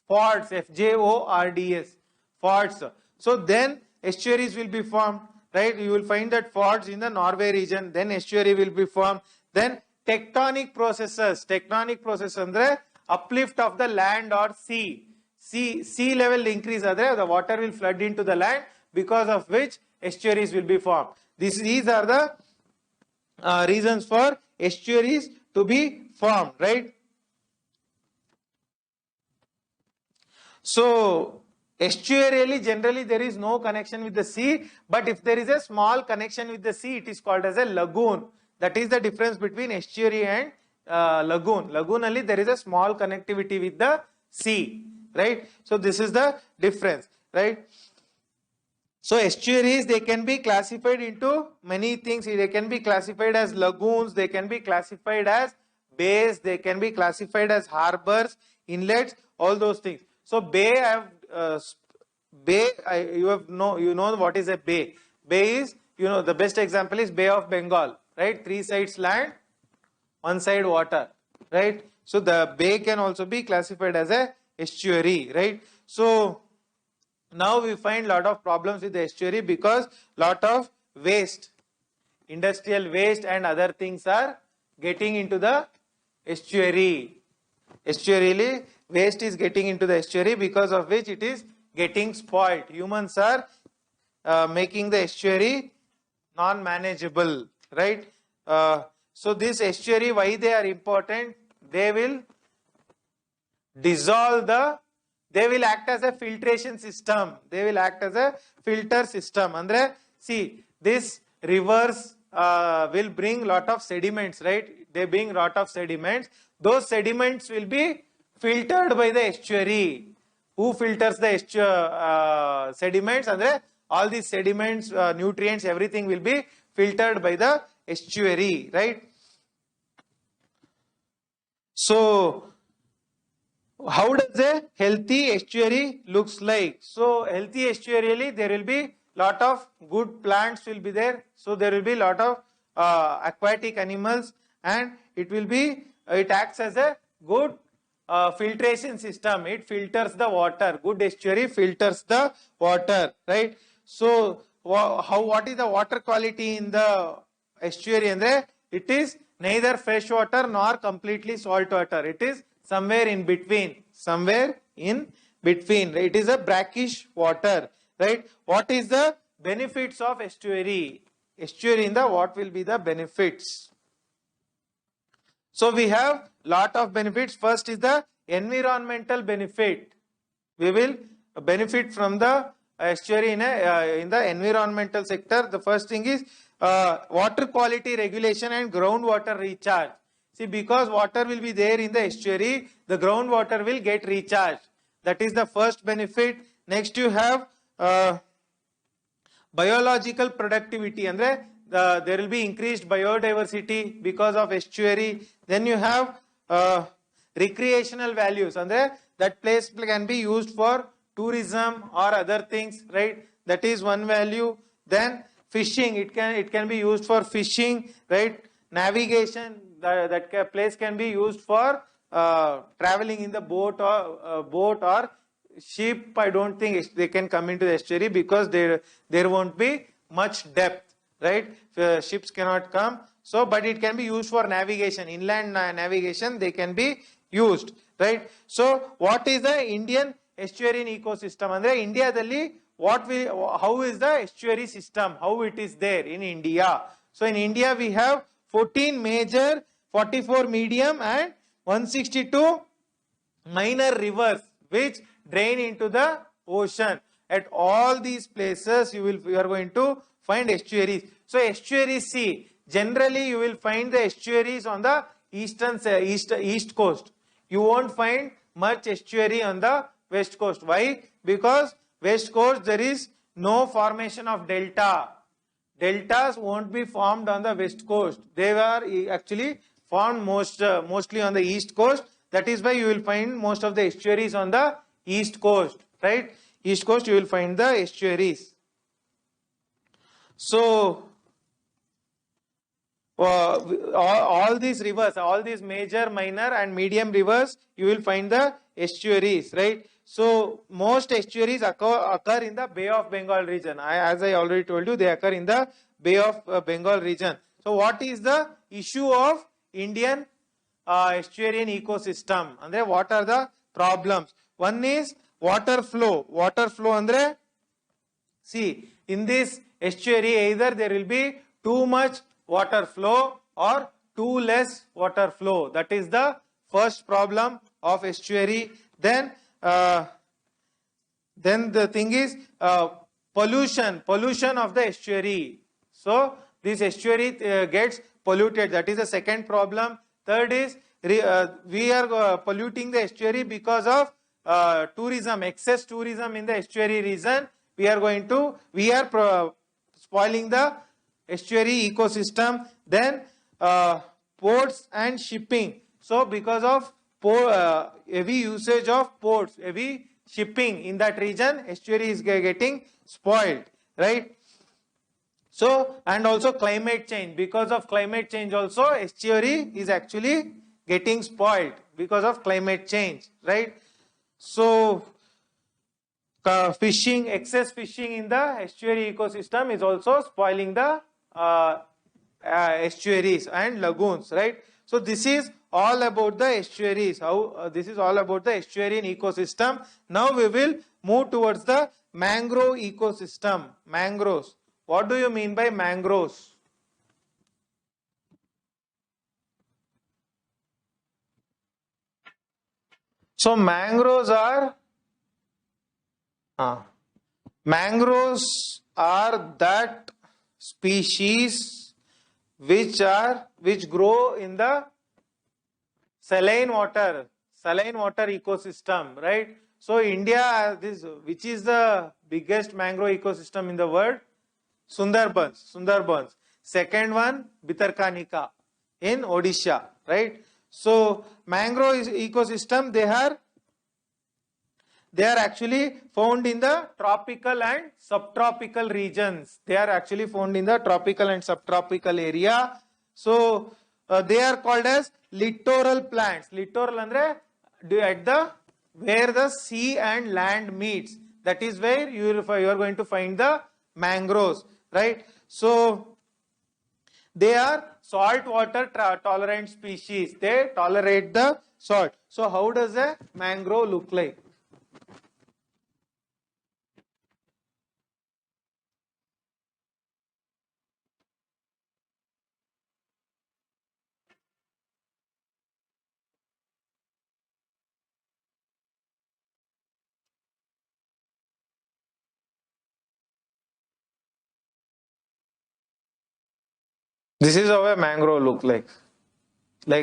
FJORDS, fords. So then estuaries will be formed, right? You will find that fords in the Norway region, then estuary will be formed. Then tectonic processes andre, uplift of the land or sea. Sea level increase andre, the water will flood into the land, because of which estuaries will be formed. These are the reasons for estuaries to be formed, right? So estuarially, generally there is no connection with the sea, but if there is a small connection with the sea, it is called as a lagoon. That is the difference between estuary and lagoon. Lagoonally there is a small connectivity with the sea, right? So this is the difference, right? So estuaries, they can be classified into many things. They can be classified as lagoons, they can be classified as bays, they can be classified as harbors, inlets, all those things. So bay, you know what is a bay. Bay is, the best example is Bay of Bengal, right? 3 sides land, 1 side water, right? So the bay can also be classified as a estuary, right? So now we find lot of problems with the estuary because lot of waste, industrial waste and other things are getting into the estuary. Estuarially, waste is getting into the estuary, because of which it is getting spoiled. Humans are making the estuary non-manageable, right? So this estuary, why they are important? They will dissolve they will act as a filtration system. They will act as a filter system. Andre, see, this rivers will bring lot of sediments, right? They bring lot of sediments. Those sediments will be filtered by the estuary. Who filters the sediments? Andre, all these sediments, nutrients, everything will be filtered by the estuary, right? So how does a healthy estuary looks like? So healthy estuarially, there will be lot of good plants will be there. So there will be lot of aquatic animals, and it acts as a good filtration system. It filters the water. Good estuary filters the water, right? So what is the water quality in the estuary? Andre, it is neither fresh water nor completely salt water. It is somewhere in between. It is a brackish water, right? What is the benefits of estuary? Estuary what will be the benefits? So we have lot of benefits. First is the environmental benefit. We will benefit from the estuary in the environmental sector. The first thing is water quality regulation and groundwater recharge. See, because water will be there in the estuary, the groundwater will get recharged. That is the first benefit. Next you have biological productivity. Andre, there will be increased biodiversity because of estuary. Then you have recreational values. Andre, that place can be used for tourism or other things, right? That is one value. Then fishing, it can be used for fishing, right? Navigation, that place can be used for traveling in the boat or ship. I don't think they can come into the estuary because there won't be much depth, right? Ships cannot come. So, but it can be used for navigation, inland navigation. They can be used, right? So, what is the Indian estuarine ecosystem? Andre, India dalli how is the estuary system? How it is there in India? So, in India we have 14 major, 44 medium and 162 minor rivers which drain into the ocean. At all these places you are going to find estuaries. So estuaries, see, generally you will find the estuaries on the east coast. You won't find much estuary on the west coast. Why? Because west coast there is no formation of delta. Deltas won't be formed on the west coast. They were actually formed mostly on the east coast. That is why you will find most of the estuaries on the east coast, right? East coast you will find the estuaries. So all these rivers, all these major, minor and medium rivers, you will find the estuaries, right? So most estuaries occur in the Bay of Bengal region. As I already told you, they occur in the Bay of Bengal region. So what is the issue of Indian estuarian ecosystem? Andre, what are the problems? One is water flow. Water flow andre, see, in this estuary either there will be too much water flow or too less water flow. That is the first problem of estuary. Then Then the thing is pollution of the estuary. So this estuary gets polluted. That is the second problem. Third is we are polluting the estuary because of tourism, excess tourism in the estuary region. We are spoiling the estuary ecosystem. Then ports and shipping. So because of heavy usage of ports, heavy shipping in that region, estuary is getting spoiled, right? So, and also climate change. Because of climate change also, estuary is actually getting spoiled because of climate change, right? So, fishing, excess fishing in the estuary ecosystem is also spoiling the estuaries and lagoons, right? So this is all about the estuaries. How this is all about the estuarine ecosystem. Now we will move towards the mangrove ecosystem. Mangroves. What do you mean by mangroves? So mangroves are that species which grow in the saline water ecosystem, right? So India, which is the biggest mangrove ecosystem in the world? Sundarbans. Second one, Bhitarkanika in Odisha, right? So mangrove ecosystem, they are actually found in the tropical and subtropical regions. They are actually found in the tropical and subtropical area. So they are called as littoral plants. Littoral andre at the where the sea and land meets. That is where you are going to find the mangroves, right? So they are salt water tolerant species. They tolerate the salt. So how does a mangrove look like? This is how a mangrove look like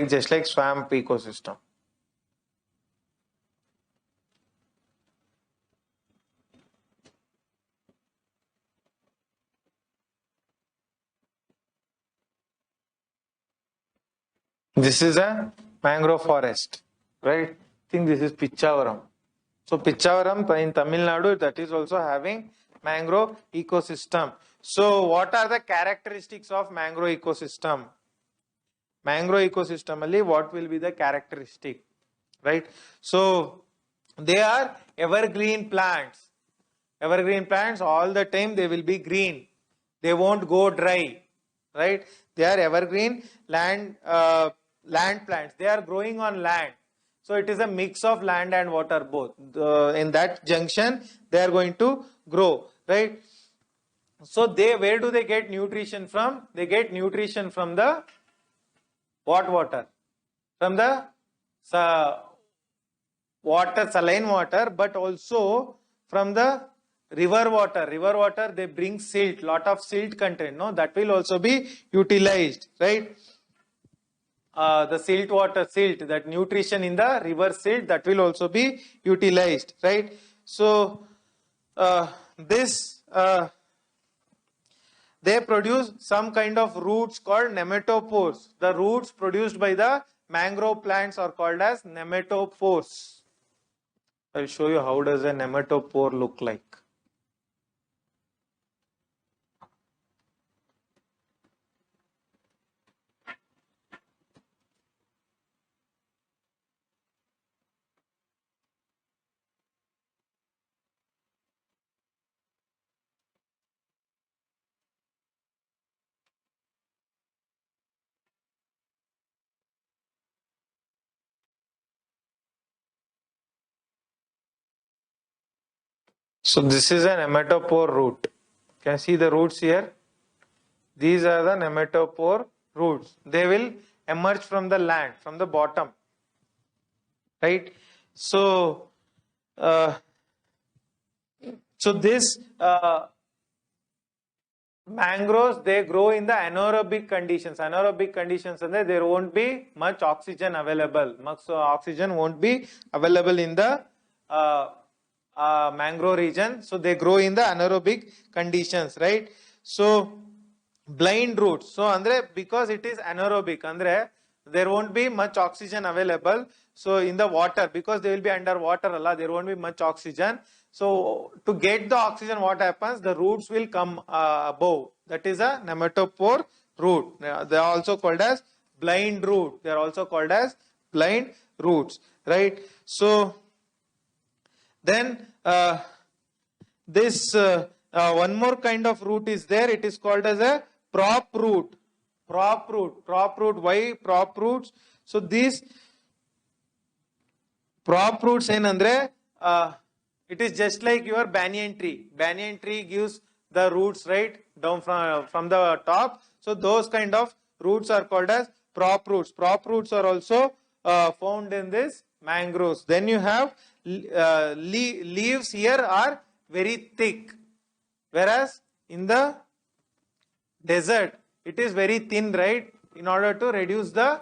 just like swamp ecosystem. This is a mangrove forest, right? I think this is Pichavaram. So Pichavaram in Tamil Nadu, that is also having mangrove ecosystem. So what are the characteristics of mangrove ecosystem? Mangrove ecosystem ali what will be the characteristic, right? So they are evergreen plants. Evergreen plants, all the time they will be green. They won't go dry, right? They are evergreen land plants. They are growing on land. So it is a mix of land and water both. In that junction, they are going to grow, right? So where do they get nutrition from? They get nutrition from the what water? From the saline water, but also from the river water. River water, they bring silt, lot of silt content, no? That will also be utilized, right? The silt, that nutrition in the river silt, that will also be utilized, right? So, they produce some kind of roots called nematopores. The roots produced by the mangrove plants are called as nematopores. I'll show you how does a nematopore look like. So this is a nematopore root. Can you see the roots here? These are the nematopore roots. They will emerge from the land, from the bottom, right? So So this mangroves, they grow in the anaerobic conditions. Anaerobic conditions and there won't be much oxygen available. Much oxygen won't be available in the mangrove region. So they grow in the anaerobic conditions, right? So blind roots. So andre, because it is anaerobic, andre, there won't be much oxygen available. So in the water, because they will be under water, there won't be much oxygen. So to get the oxygen, what happens? The roots will come above. That is a nematopore root. They are also called as blind root. They are also called as blind roots, right? So then this one more kind of root is there. It is called as a prop root. Prop root. Prop root. Why prop roots? So these prop roots enandre, it is just like your banyan tree. Banyan tree gives the roots right down from the top. So those kind of roots are called as prop roots. Prop roots are also found in this mangroves. Then you have leaves here are very thick, whereas in the desert it is very thin, right? In order to reduce the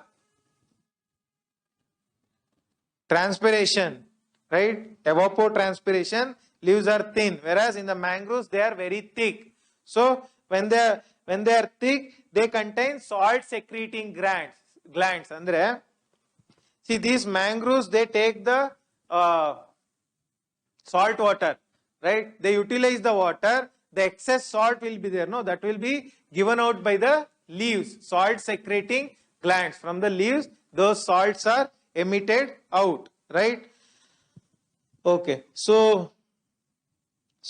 transpiration, right? Evapotranspiration, leaves are thin, whereas in the mangroves they are very thick. So when they are thick, they contain salt secreting glands. Andre, see, these mangroves, they take the salt water, right? They utilize the water. The excess salt will be there. No, that will be given out by the leaves. Salt secreting glands. From the leaves, those salts are emitted out, right? Okay. So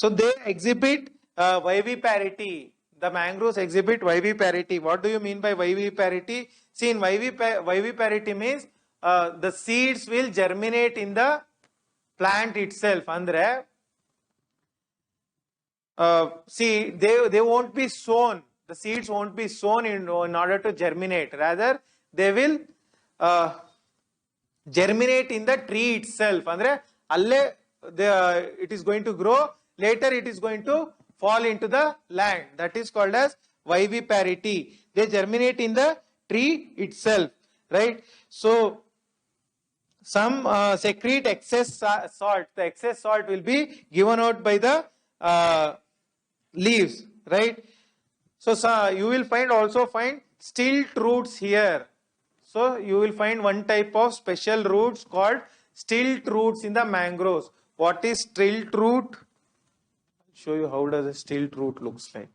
they exhibit viviparity. The mangroves exhibit viviparity. What do you mean by viviparity? See, in viviparity means the seeds will germinate in the plant itself. Andre, see, they won't be sown. The seeds won't be sown in order to germinate. Rather, they will germinate in the tree itself. Andre, alle it is going to grow. Later, it is going to fall into the land. That is called as viviparity. They germinate in the tree itself, right? So some secrete excess salt. The excess salt will be given out by the leaves, right? So you will also find stilt roots here. So you will find one type of special roots called stilt roots in the mangroves. What is stilt root? I'll show you how does a stilt root looks like.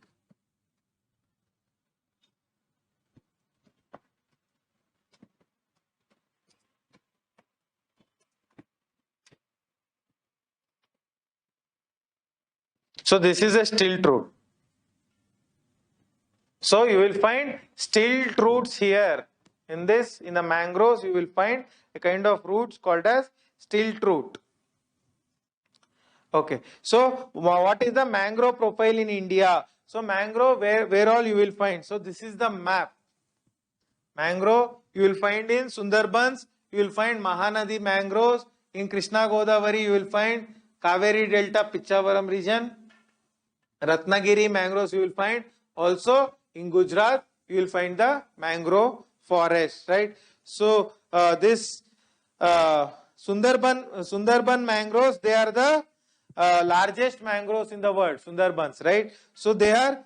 So this is a stilt root. So you will find stilt roots here. In the mangroves, you will find a kind of roots called as stilt root. Okay. So what is the mangrove profile in India? So mangrove, where all you will find. So this is the map. Mangrove, you will find in Sundarbans, you will find Mahanadi mangroves. In Krishna Godavari, you will find Kaveri Delta Pichavaram region. Ratnagiri mangroves you will find. Also in Gujarat, you will find the mangrove forest, right? So this Sundarban mangroves, they are the largest mangroves in the world, Sundarbans, right? So they are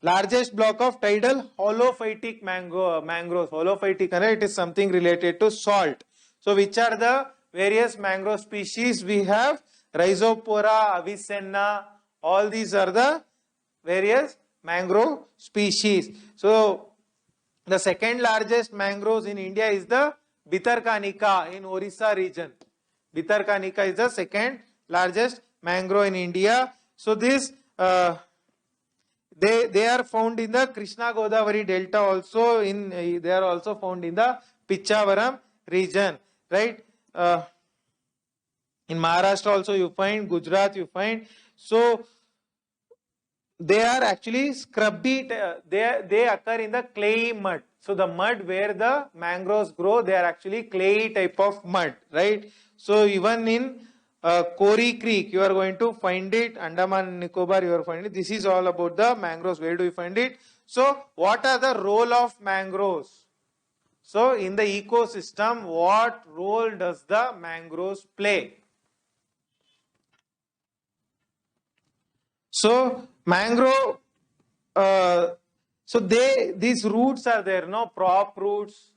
largest block of tidal holophytic mangroves. Holophytic, right? It is something related to salt. So which are the various mangrove species we have? Rhizopora, Avicenna, all these are the various mangrove species. So the second largest mangroves in India is the Bhitarkanika in Orissa region. Bhitarkanika is the second largest mangrove in India. So this they are found in the Krishna Godavari Delta also. They are also found in the Pichavaram region, right? In Maharashtra also you find, Gujarat you find. So they are actually scrubby. They occur in the clayey mud. So the mud where the mangroves grow, they are actually clayey type of mud, right? So even in Kori Creek, you are going to find it. Andaman and Nicobar, you are finding it. This is all about the mangroves. Where do you find it? So, what are the role of mangroves? So, in the ecosystem, what role does the mangroves play? So, mangrove, so these roots are there, no, prop roots,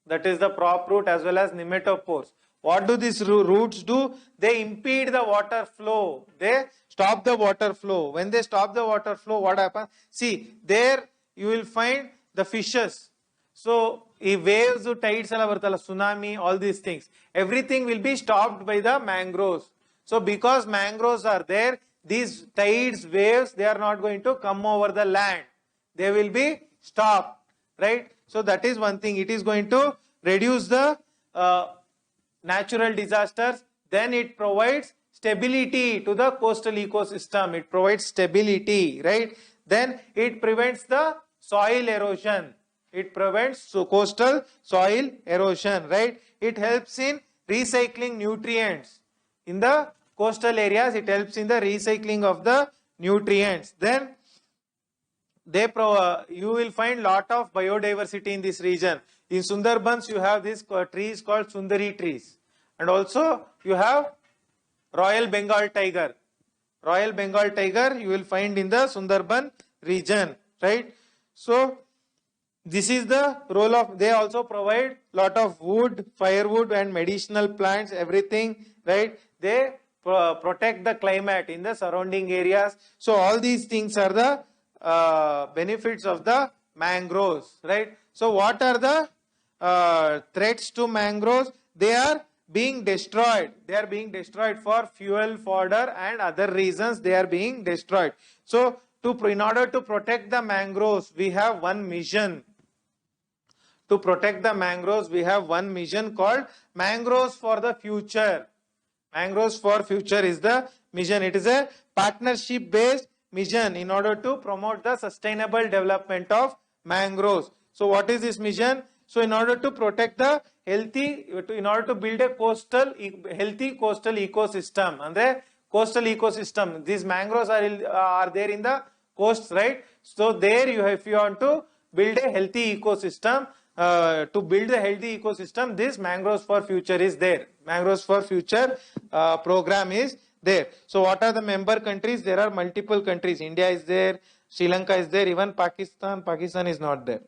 that is the prop root as well as nematopores. What do these roots do? They impede the water flow. They stop the water flow. When they stop the water flow, what happens? See, there you will find the fishes. So, if waves, tides, tsunami, all these things, everything will be stopped by the mangroves. So, because mangroves are there, these tides, waves, they are not going to come over the land. They will be stopped, right? So, that is one thing. It is going to reduce the natural disasters. Then it provides stability to the coastal ecosystem. It provides stability, right? Then it prevents the soil erosion. It prevents coastal soil erosion, right? It helps in recycling nutrients. In the coastal areas, it helps in the recycling of the nutrients. Then you will find lot of biodiversity in this region. In Sundarbans, you have these trees called Sundari trees. And also, you have Royal Bengal tiger. Royal Bengal tiger you will find in the Sundarban region, right? So, this is the role of, they also provide lot of wood, firewood and medicinal plants, everything, right? They protect the climate in the surrounding areas. So, all these things are the benefits of the mangroves, right? So, what are the threats to mangroves? They are being destroyed. They are being destroyed for fuel, fodder and other reasons they are being destroyed. So, in order to protect the mangroves, we have one mission. To protect the mangroves, we have one mission called Mangroves for the Future. Mangroves for Future is the mission. It is a partnership based mission in order to promote the sustainable development of mangroves. So, what is this mission? So, in order to protect the in order to build a healthy coastal ecosystem, and the coastal ecosystem, these mangroves are there in the coast, right? So, there if you want to build a healthy ecosystem, to build a healthy ecosystem, this Mangroves for Future is there. Mangroves for Future program is there. So, what are the member countries? There are multiple countries. India is there, Sri Lanka is there, even Pakistan. Pakistan is not there.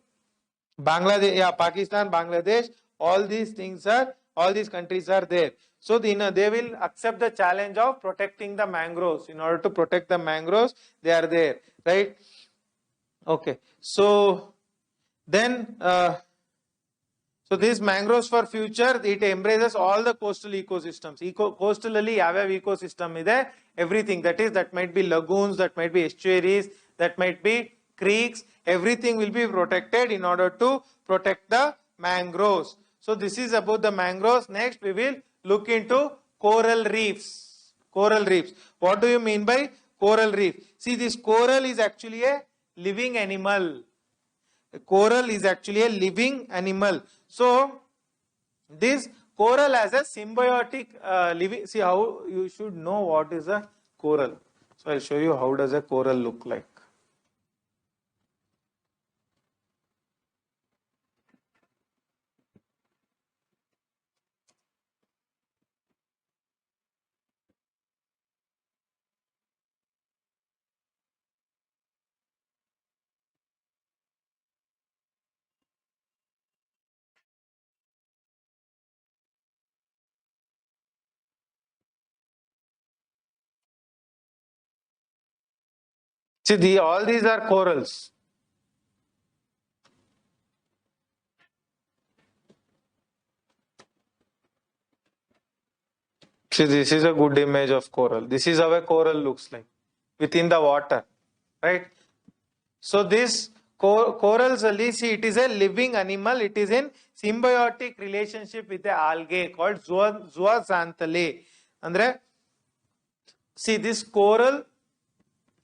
Bangladesh, yeah, Pakistan, Bangladesh, all these countries are there. So, they will accept the challenge of protecting the mangroves. In order to protect the mangroves, they are there, right? Okay. So, then, so this Mangroves for Future, it embraces all the coastal ecosystems. Coastally, ಯಾವ್ಯಾವ ecosystem ಇದೆ, everything, that might be lagoons, that might be estuaries, that might be creeks, everything will be protected in order to protect the mangroves. So, this is about the mangroves. Next, we will look into coral reefs. Coral reefs. What do you mean by coral reef? See, this coral is actually a living animal. Coral is actually a living animal. So, this coral has a symbiotic living. See how you should know what is a coral. So, I will show you how does a coral look like. See, all these are corals. See, this is a good image of coral. This is how a coral looks like within the water, right? So, this corals, see, it is a living animal. It is in symbiotic relationship with the algae called zooxanthellae. Andre, see, this coral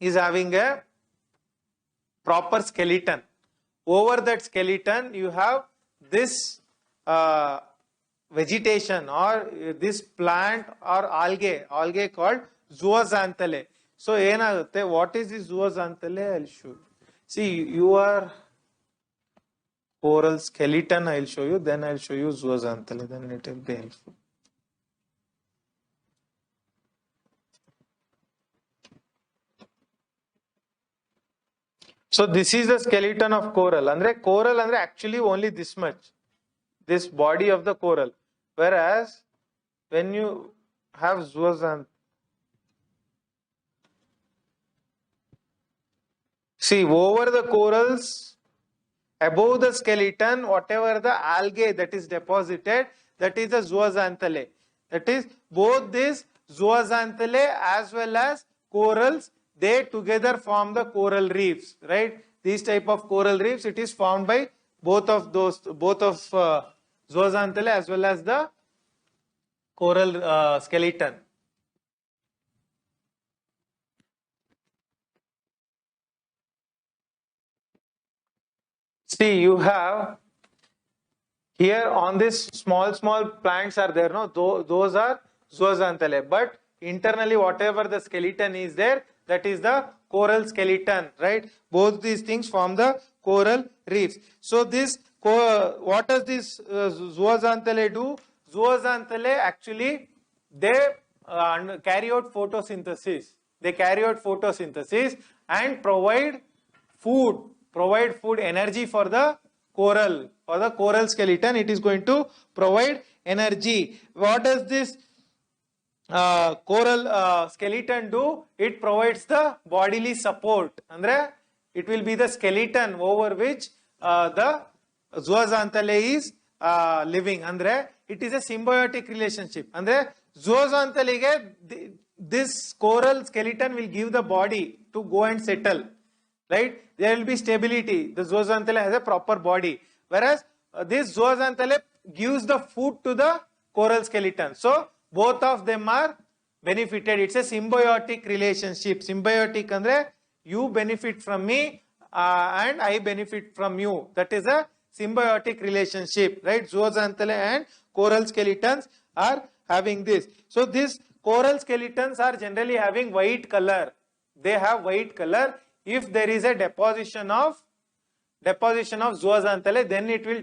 is having a proper skeleton. Over that skeleton, you have this vegetation or this plant or algae called zooxanthellae. So ಏನಾಗುತ್ತೆ, what is this zooxanthellae? I'll show you. See, you are coral skeleton, I'll show you, then I'll show you zooxanthellae, then it will be helpful. So this is the skeleton of coral. Coral actually only this much, this body of the coral. Whereas when you have zooxanthellae, see over the corals, above the skeleton, whatever the algae that is deposited, that is the zooxanthellae. That is, both this zooxanthellae as well as corals, they together form the coral reefs, right? These type of coral reefs, it is formed by both of zooxanthellae as well as the coral skeleton. See, you have here on this small plants are there, no? Those are zooxanthellae. But internally, whatever the skeleton is there, that is the coral skeleton, right? Both these things form the coral reefs. So this, what does this zooxanthellae do? Zooxanthellae actually, they carry out photosynthesis. They carry out photosynthesis and provide food, energy for the coral skeleton. It is going to provide energy. What does this coral skeleton do? It provides the bodily support. Andre, it will be the skeleton over which the zooxanthellae is living. Andre, it is a symbiotic relationship. Andre, zooxanthellae, this coral skeleton will give the body to go and settle. Right? There will be stability. The zooxanthellae has a proper body. Whereas this zooxanthellae gives the food to the coral skeleton. So both of them are benefited. It's a symbiotic relationship. Symbiotic andre, you benefit from me and I benefit from you. That is a symbiotic relationship, right? Zooxanthellae and coral skeletons are having this. So these coral skeletons are generally having white color. They have white color. If there is a deposition of zooxanthellae, then it will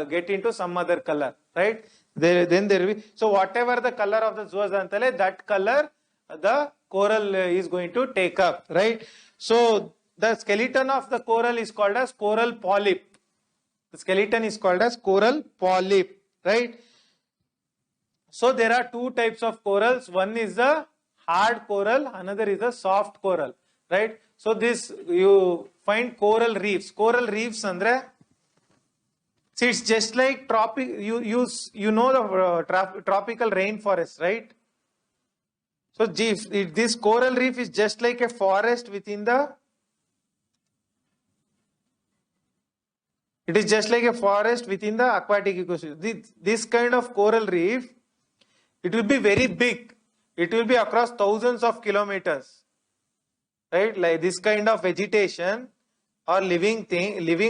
get into some other color, right? Then there will be, so whatever the color of the zooxanthellae, that color the coral is going to take up, right? So the skeleton of the coral is called as coral polyp. The skeleton is called as coral polyp, right? So there are two types of corals. One is the hard coral, another is the soft coral, right? So this, you find coral reefs. Coral reefs andre, see, it's just like you know the tropical rainforest, right? So this coral reef is just like a forest within the, it is just like a forest within the aquatic ecosystem. This kind of coral reef, it will be very big. It will be across thousands of kilometers. Right, like this kind of vegetation or living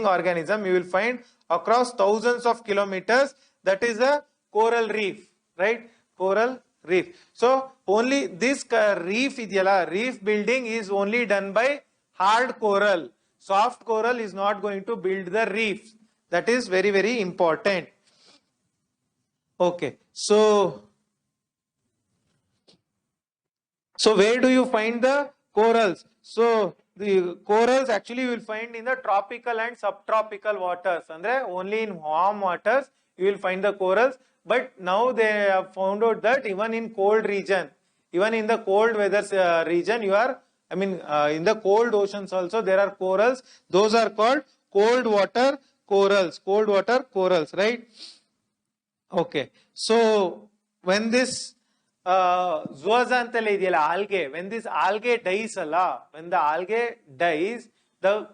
organism, you will find across thousands of kilometers. That is a coral reef, right? Coral reef. So only this reef building is only done by hard coral. Soft coral is not going to build the reef. That is very, very important. Okay, so where do you find the corals? So the corals actually you will find in the tropical and subtropical waters. Andre, only in warm waters you will find the corals. But now they have found out that even in cold region, even in the cold weather region, in the cold oceans also there are corals. Those are called cold water corals, right? Okay. So when this zooxanthellae algae, when this algae dies, when the algae dies, the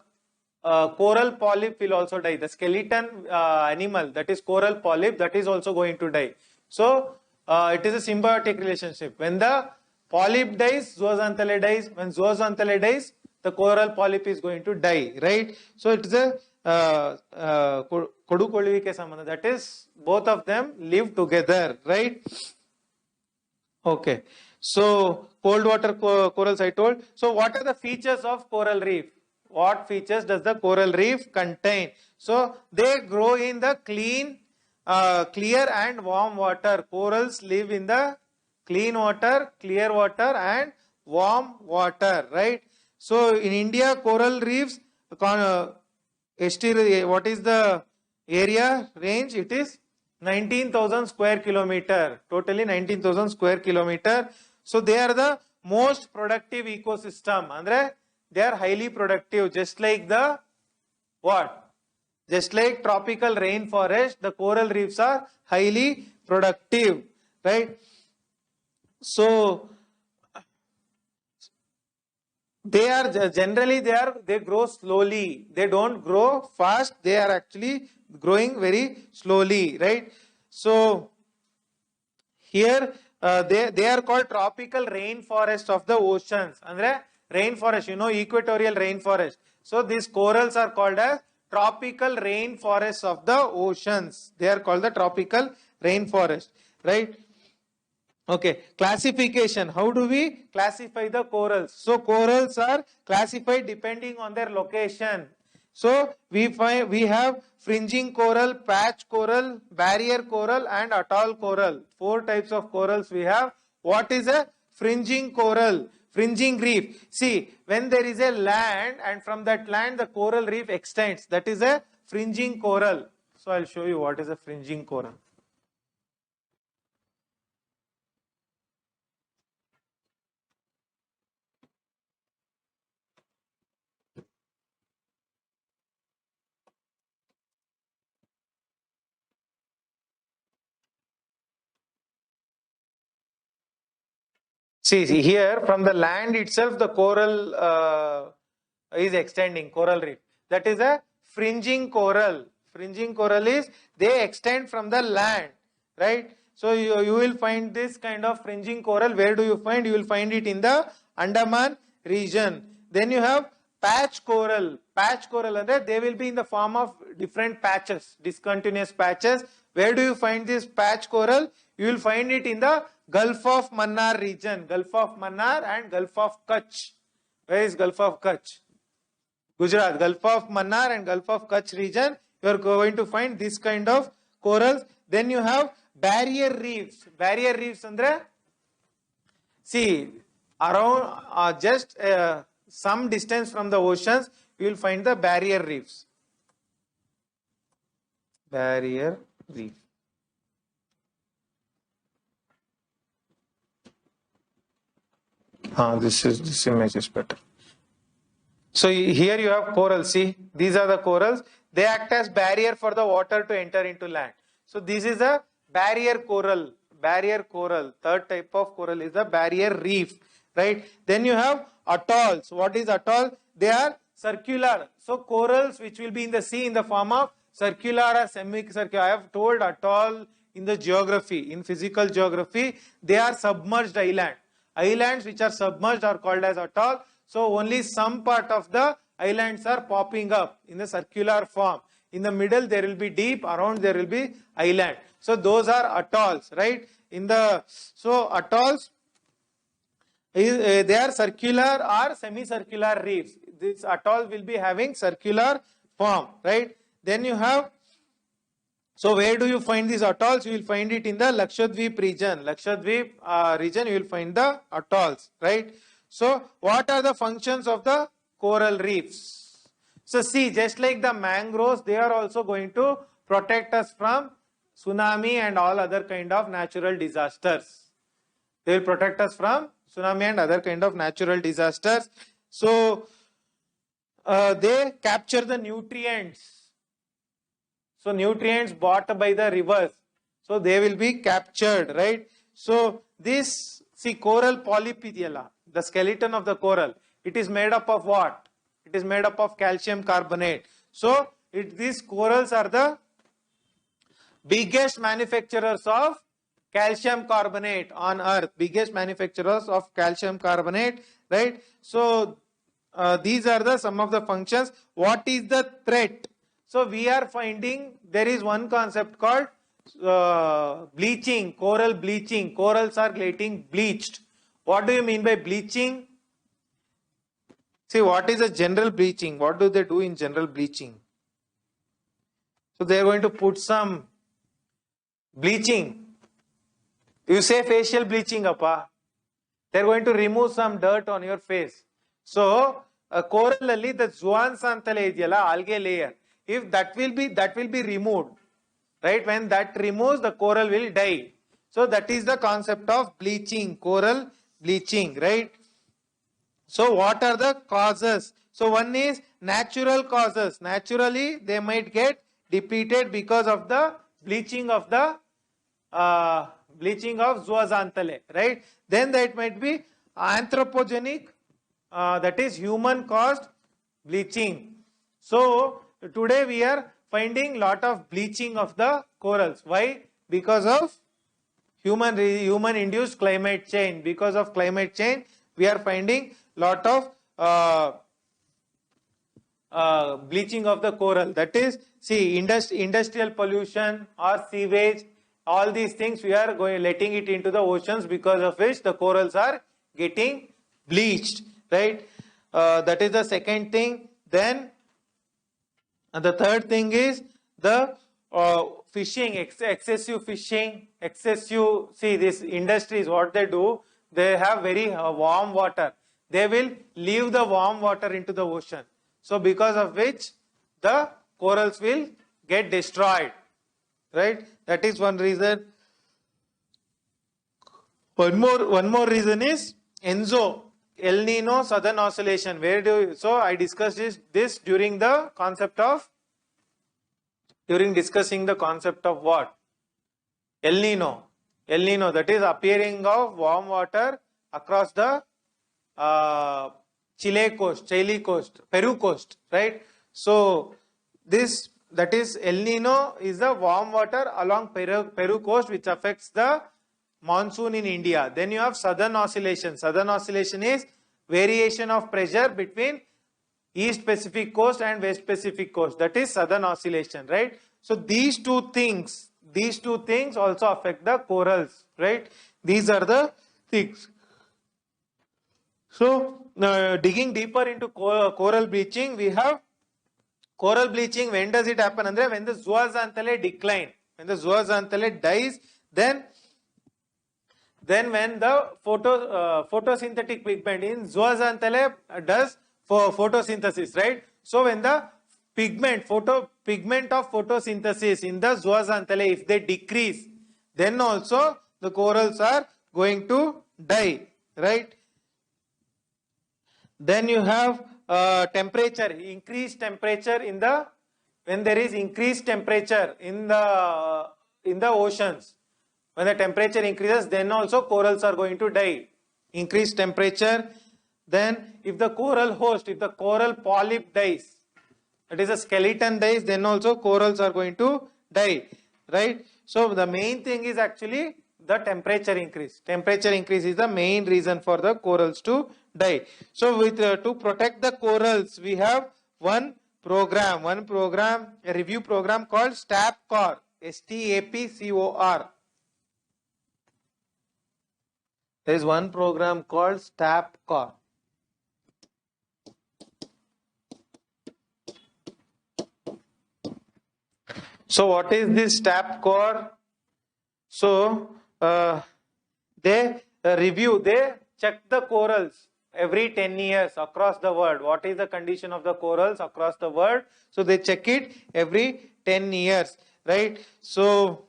coral polyp will also die. The skeleton animal, that is coral polyp, that is also going to die. So it is a symbiotic relationship. When the polyp dies, zooxanthellae dies. When zooxanthellae dies, the coral polyp is going to die, right? So it is a ಕೊಡುಕೊಳ್ಳುವಿಕೆ ಸಂಬಂಧ, that is both of them live together, right? Okay, so cold water corals I told. So what are the features of coral reef? What features does the coral reef contain? So they grow in the clear and warm water. Corals live in the clean water, clear water and warm water, right? So in India, coral reefs, what is the area range? It is 19,000 square kilometer, totally 19,000 square kilometer. So they are the most productive ecosystem. Andre, they are highly productive, just like the what? Just like tropical rainforest, the coral reefs are highly productive, right? So they are generally they grow slowly. They don't grow fast. They are actually growing very slowly, right? So here they are called tropical rainforest of the oceans. Andre rainforest, you know, equatorial rainforest. So these corals are called as tropical rainforests of the oceans. They are called the tropical rainforest, right? Okay, classification. How do we classify the corals? So corals are classified depending on their location. So we have fringing coral, patch coral, barrier coral and atoll coral. 4 types of corals we have. What is a fringing coral? Fringing reef. See, when there is a land and from that land the coral reef extends, that is a fringing coral. So I'll show you what is a fringing coral. See here from the land itself the coral is extending, coral reef. That is a fringing coral. Fringing coral is they extend from the land, right? So you will find this kind of fringing coral. Where do you find? You will find it in the Andaman region. Then you have patch coral. Patch coral, and they will be in the form of different patches, discontinuous patches. Where do you find this patch coral? You will find it in the Gulf of Mannar region. Gulf of Mannar and Gulf of Kutch. Where is Gulf of Kutch? Gujarat. Gulf of Mannar and Gulf of Kutch region. You are going to find this kind of corals. Then you have barrier reefs. Barrier reefs, andre, see, around just some distance from the oceans, you will find the barrier reefs. Barrier reef. This image is better. So here you have corals. See, these are the corals. They act as barrier for the water to enter into land. So this is a barrier coral. Barrier coral. Third type of coral is the barrier reef, right? Then you have atolls. What is atoll? They are circular. So corals which will be in the sea in the form of circular or semicircular. I have told atoll in the geography, in physical geography, they are submerged island. Islands which are submerged are called as atoll. So only some part of the islands are popping up in the circular form. In the middle there will be deep, around there will be island. So those are atolls, right? So atolls, they are circular or semicircular reefs. This atoll will be having circular form, right? Then you have, so where do you find these atolls? You will find it in the Lakshadweep region. Lakshadweep region you will find the atolls, right? So what are the functions of the coral reefs? So see, just like the mangroves, they are also going to protect us from tsunami and all other kind of natural disasters. They will protect us from tsunami and other kind of natural disasters. So they capture the nutrients. So nutrients bought by the rivers. So they will be captured, right? So this, see, coral polypedilla, the skeleton of the coral, it is made up of what? It is made up of calcium carbonate. So these corals are the biggest manufacturers of calcium carbonate on earth. Biggest manufacturers of calcium carbonate, right? So these are the some of the functions. What is the threat? So we are finding there is one concept called bleaching, coral bleaching. Corals are getting bleached. What do you mean by bleaching? See, what is a general bleaching? What do they do in general bleaching? So they are going to put some bleaching. You say facial bleaching, appa. They are going to remove some dirt on your face. So a coral alli the zooxanthellae ideyala, algae layer. If that will be removed, right? When that removes, the coral will die. So that is the concept of bleaching, coral bleaching, right? So what are the causes? So one is natural causes. Naturally, they might get depleted because of the bleaching of zooxanthellae, right? Then that might be anthropogenic, that is human caused bleaching. So today we are finding lot of bleaching of the corals. Why? Because of human induced climate change. Because of climate change, we are finding lot of bleaching of the coral. That is, see, industrial pollution or sewage, all these things we are letting it into the oceans, because of which the corals are getting bleached, right? That is the second thing. Then the third thing is the fishing, excessive fishing, see, these industries, what they do, they have very warm water. They will leave the warm water into the ocean. So because of which the corals will get destroyed, right? That is one reason. One more reason is ENSO, El Nino Southern Oscillation. So I discussed this during discussing the concept of what? El Nino, that is appearing of warm water across the Chile coast, Peru coast, right? So that is El Nino is the warm water along Peru coast, which affects the monsoon in India. Then you have Southern Oscillation. Southern Oscillation is variation of pressure between East Pacific coast and West Pacific coast. That is Southern Oscillation, right? So these two things also affect the corals, right? These are the things. So digging deeper into coral bleaching, we have coral bleaching. When does it happen? Andre, when the zooxanthellae decline, when the zooxanthellae dies, then when the photosynthetic pigment in zooxanthellae does for photosynthesis, right? So when the pigment of photosynthesis in the zooxanthellae, if they decrease, then also the corals are going to die, right? Then you have temperature, increased temperature when there is increased temperature in the oceans. When the temperature increases, then also corals are going to die. Increased temperature. Then if the coral polyp dies, that is a skeleton dies, then also corals are going to die, right? So the main thing is actually the temperature increase. Temperature increase is the main reason for the corals to die. So to protect the corals, we have one program, a review program called STAPCOR, STAPCOR. There is one program called STAPCOR. So what is this STAPCOR? So they check the corals every 10 years across the world. What is the condition of the corals across the world? So they check it every 10 years, right? So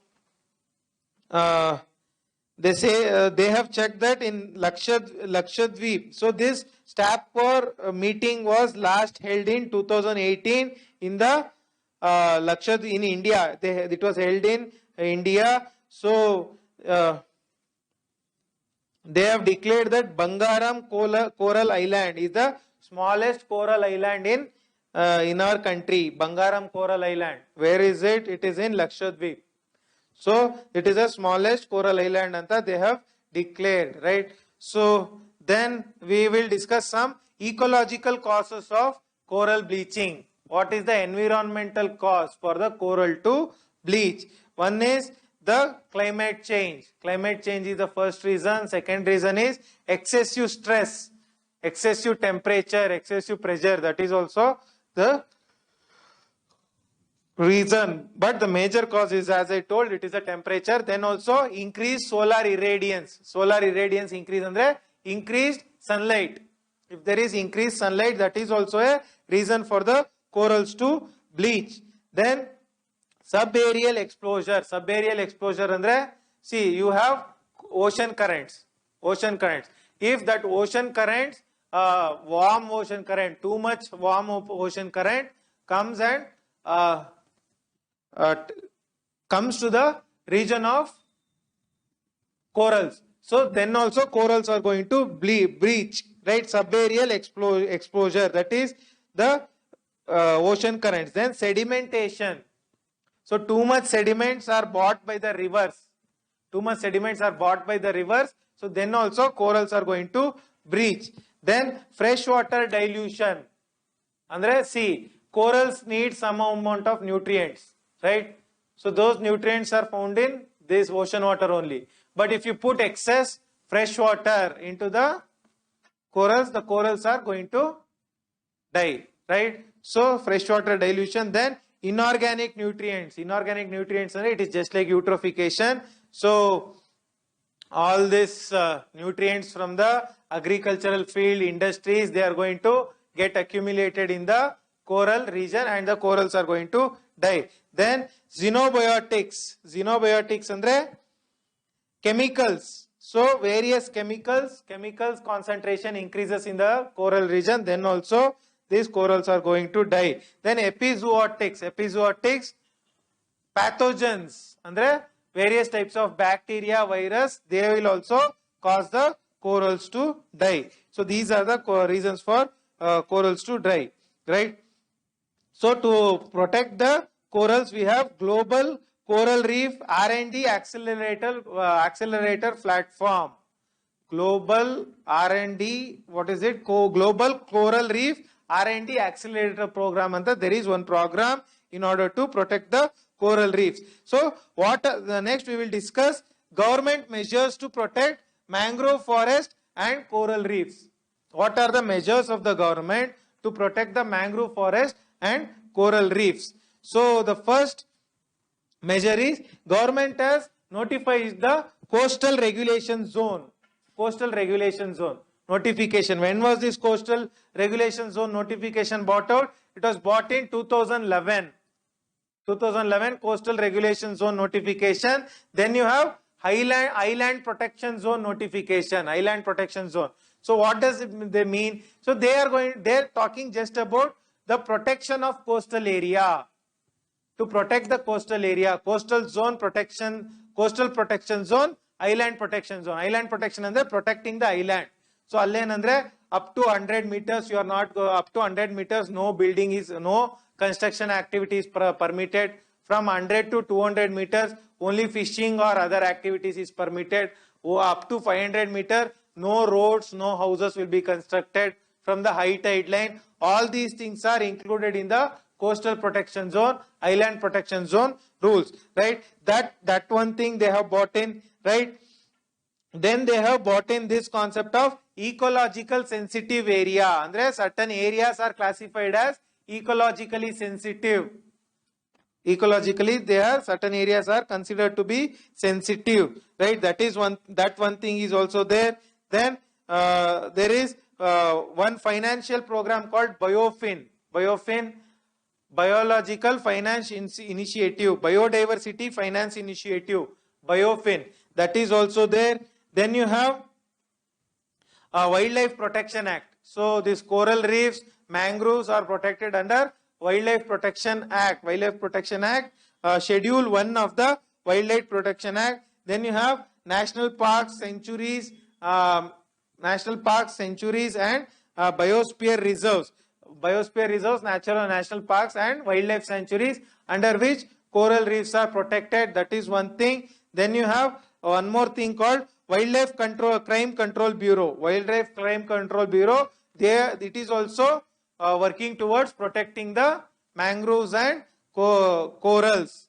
they say they have checked that in Lakshadweep. So this STAPCOR meeting was last held in 2018 in the Lakshadweep in India. It was held in India. So they have declared that Bangaram Coral Island is the smallest coral island in our country. Bangaram Coral Island. Where is it? It is in Lakshadweep. So it is the smallest coral island anta they have declared, right? So then we will discuss some ecological causes of coral bleaching. What is the environmental cause for the coral to bleach? One is the climate change. Climate change is the first reason. Second reason is excessive stress, excessive temperature, excessive pressure. That is also the reason. But the major cause is, as I told, it is the temperature. Then also increased solar irradiance. Solar irradiance increase andre increased sunlight. If there is increased sunlight, that is also a reason for the corals to bleach. Then subaerial exposure. Subaerial exposure andre, see, you have ocean currents. Ocean currents. If that ocean currents, warm ocean current, too much warm ocean current comes and comes to the region of corals. So then also corals are going to breach, right? Subaerial exposure, that is the ocean currents. Then sedimentation. So too much sediments are bought by the rivers. Too much sediments are bought by the rivers. So then also corals are going to breach. Then freshwater dilution. Andre, see, corals need some amount of nutrients, right? So those nutrients are found in this ocean water only. But if you put excess fresh water into the corals are going to die, right? So freshwater dilution. Then inorganic nutrients. Inorganic nutrients, it is just like eutrophication. So all these nutrients from the agricultural field, industries, they are going to get accumulated in the coral region and the corals are going to die. Then xenobiotics. Xenobiotics andre chemicals. So various chemicals concentration increases in the coral region, then also these corals are going to die. Then epizootics. Epizootics, pathogens andre various types of bacteria, virus, they will also cause the corals to die. So these are the reasons for corals to die, right? So to protect the corals, we have Global Coral Reef R&D accelerator platform. Global R&D, what is it? Global Coral Reef R&D accelerator program. And there is one program in order to protect the coral reefs. So what the next we will discuss government measures to protect mangrove forest and coral reefs. What are the measures of the government to protect the mangrove forest and coral reefs? So the first measure is government has notified the coastal regulation zone. Coastal regulation zone notification. When was this coastal regulation zone notification brought out? It was brought in 2011. 2011 coastal regulation zone notification. Then you have island protection zone notification. Island protection zone. So what does they mean? So they're talking just about the protection of coastal area. To protect the coastal area, coastal zone protection, coastal protection zone, island protection zone. Island protection and protecting the island. So allenandre up to 100 meters you are not up to 100 meters no building is no construction activities permitted. From 100 to 200 meters only fishing or other activities is permitted. Up to 500 meters no roads, no houses will be constructed. From the high tide line, all these things are included in the coastal protection zone, island protection zone rules, right? That one thing they have brought in, right? Then they have brought in this concept of ecological sensitive area. Andre certain areas are classified as ecologically sensitive. Ecologically, certain areas are considered to be sensitive, right? That one thing is also there. Then there is one financial program called BioFin. BioFin, Biological Finance Initiative, Biodiversity Finance Initiative, BioFin. That is also there. Then you have Wildlife Protection Act. So these coral reefs, mangroves are protected under Wildlife Protection Act. Wildlife Protection Act, Schedule 1 of the Wildlife Protection Act. Then you have national parks, sanctuaries, and biosphere reserves. Biosphere reserves, natural national parks and wildlife sanctuaries under which coral reefs are protected. That is one thing. Then you have one more thing called Wildlife Crime Control Bureau. Wildlife Crime Control Bureau, it is also working towards protecting the mangroves and corals.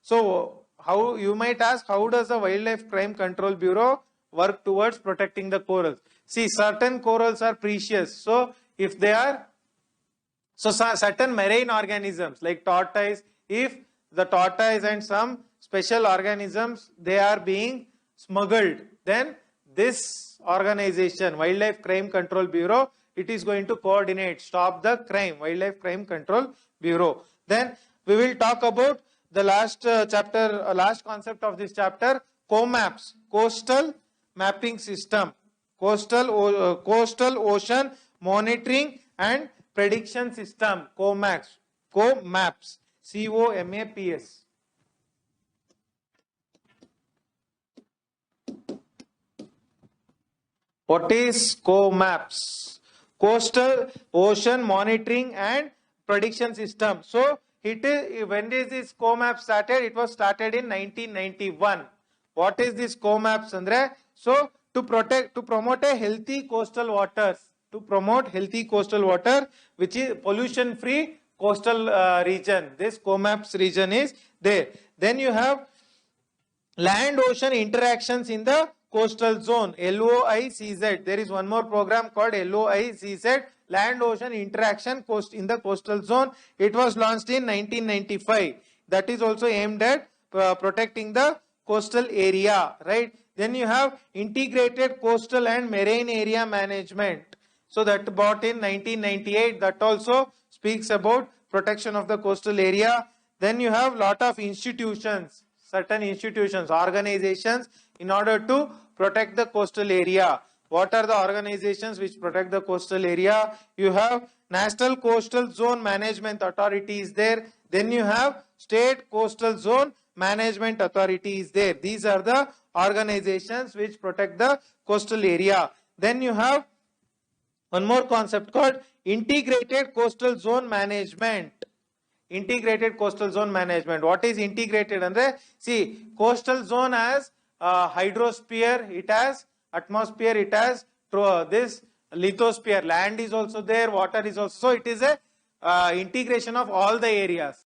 So how, you might ask, how does the Wildlife Crime Control Bureau work towards protecting the corals? See, certain corals are precious. So if they are, so certain marine organisms like tortoise, if the tortoise and some special organisms, they are being smuggled, then this organization, Wildlife Crime Control Bureau, it is going to coordinate, stop the crime, Wildlife Crime Control Bureau. Then we will talk about the last chapter, last concept of this chapter, COMAPS, Coastal Mapping System, Coastal Ocean Monitoring and Prediction System, COMAPS, COMAPS, COMAPS. What is COMAPS? Coastal Ocean Monitoring and Prediction System. So it is, when is this COMAPS started? It was started in 1991. What is this COMAPS, Andre? So to promote a healthy coastal waters, to promote healthy coastal water, which is pollution free coastal region. This COMAPS region is there. Then you have land ocean interactions in the coastal zone, LOICZ. There is one more program called LOICZ, land ocean interaction in the coastal zone. It was launched in 1995. That is also aimed at protecting the coastal area, right? Then you have integrated coastal and marine area management. So that brought in 1998. That also speaks about protection of the coastal area. Then you have lot of institutions, certain institutions, organizations in order to protect the coastal area. What are the organizations which protect the coastal area? You have National Coastal Zone Management Authority is there. Then you have State Coastal Zone Management Authority is there. These are the organizations which protect the coastal area. Then you have one more concept called Integrated Coastal Zone Management. Integrated Coastal Zone Management. What is integrated? Andre? See, coastal zone has hydrosphere, it has atmosphere, it has this lithosphere. Land is also there, water is also. So it is a integration of all the areas.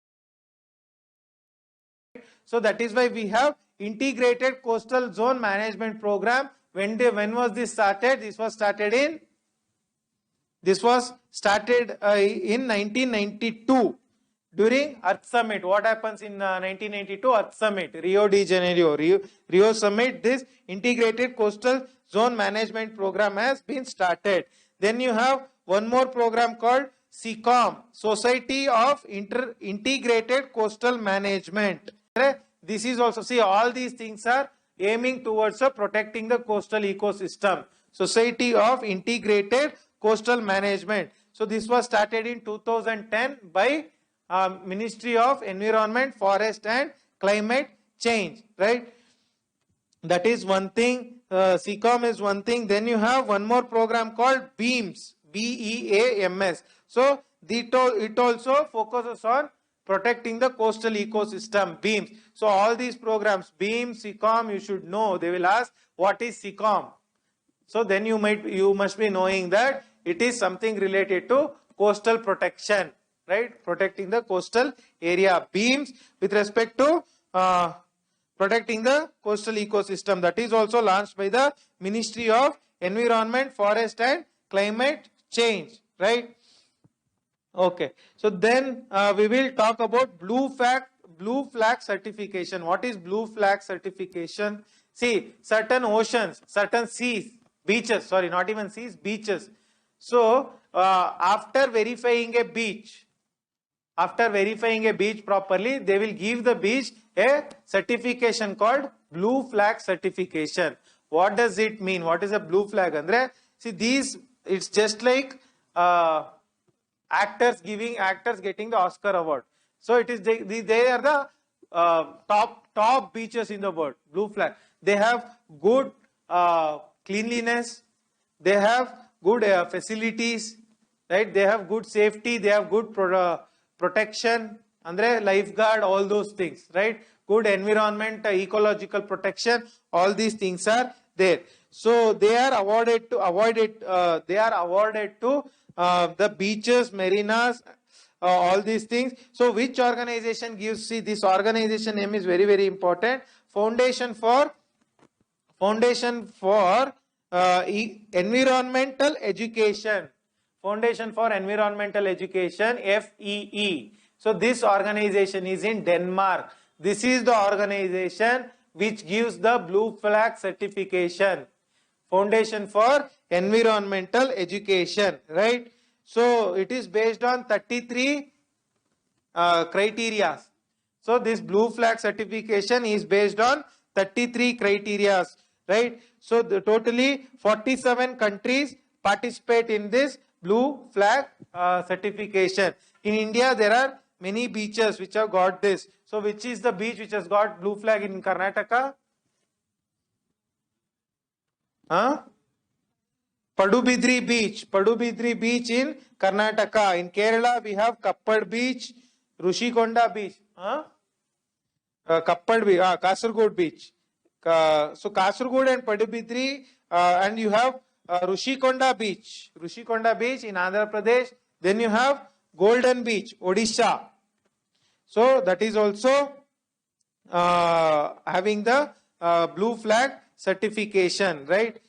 So that is why we have Integrated Coastal Zone Management Program. When was this started? This was started in 1992 during Earth Summit. What happens in 1992? Earth Summit, Rio de Janeiro, Rio Summit. This Integrated Coastal Zone Management Program has been started. Then you have one more program called SICOM, Society of Integrated Coastal Management. This is also, see, all these things are aiming towards protecting the coastal ecosystem. Society of Integrated Coastal Management. So this was started in 2010 by Ministry of Environment, Forest and Climate Change, right? That is one thing. SICOM is one thing. Then you have one more program called BEAMS, BEAMS. So it also focuses on protecting the coastal ecosystem, BEAMS. So all these programs, BEAMS, SICOM, you should know. They will ask, what is SICOM? So then you must be knowing that it is something related to coastal protection, right? Protecting the coastal area. BEAMS with respect to protecting the coastal ecosystem. That is also launched by the Ministry of Environment, Forest and Climate Change, right? Okay. So then we will talk about blue flag certification. What is blue flag certification? See, certain oceans, certain seas, beaches, sorry, not even seas, beaches. So after verifying a beach properly, they will give the beach a certification called blue flag certification. What does it mean? What is a blue flag, Andre? See, it's just like actors getting the Oscar award. So it is they are the top beaches in the world. Blue flag. They have good cleanliness. They have good facilities, right? They have good safety. They have good protection. Andre, lifeguard, all those things, right? Good environment, ecological protection. All these things are there. So they are awarded to the beaches, marinas, all these things. So which organization gives, see, this organization name is very, very important. Foundation for Environmental Education. Foundation for Environmental Education, FEE. So this organization is in Denmark. This is the organization which gives the blue flag certification. Foundation for Environmental Education, right? So it is based on 33 criteria. So this blue flag certification is based on 33 criteria, right? So totally 47 countries participate in this blue flag certification. In India, there are many beaches which have got this. So which is the beach which has got blue flag in Karnataka? Huh? Padubidri Beach. Padubidri Beach in Karnataka. In Kerala, we have Kappad Beach, Rushikonda Beach. Huh? Kappad Beach, Kasargod Beach. So Kasargod and Padubidri, and you have Rushikonda Beach. Rushikonda Beach in Andhra Pradesh. Then you have Golden Beach, Odisha. So that is also having the blue flag certification, right?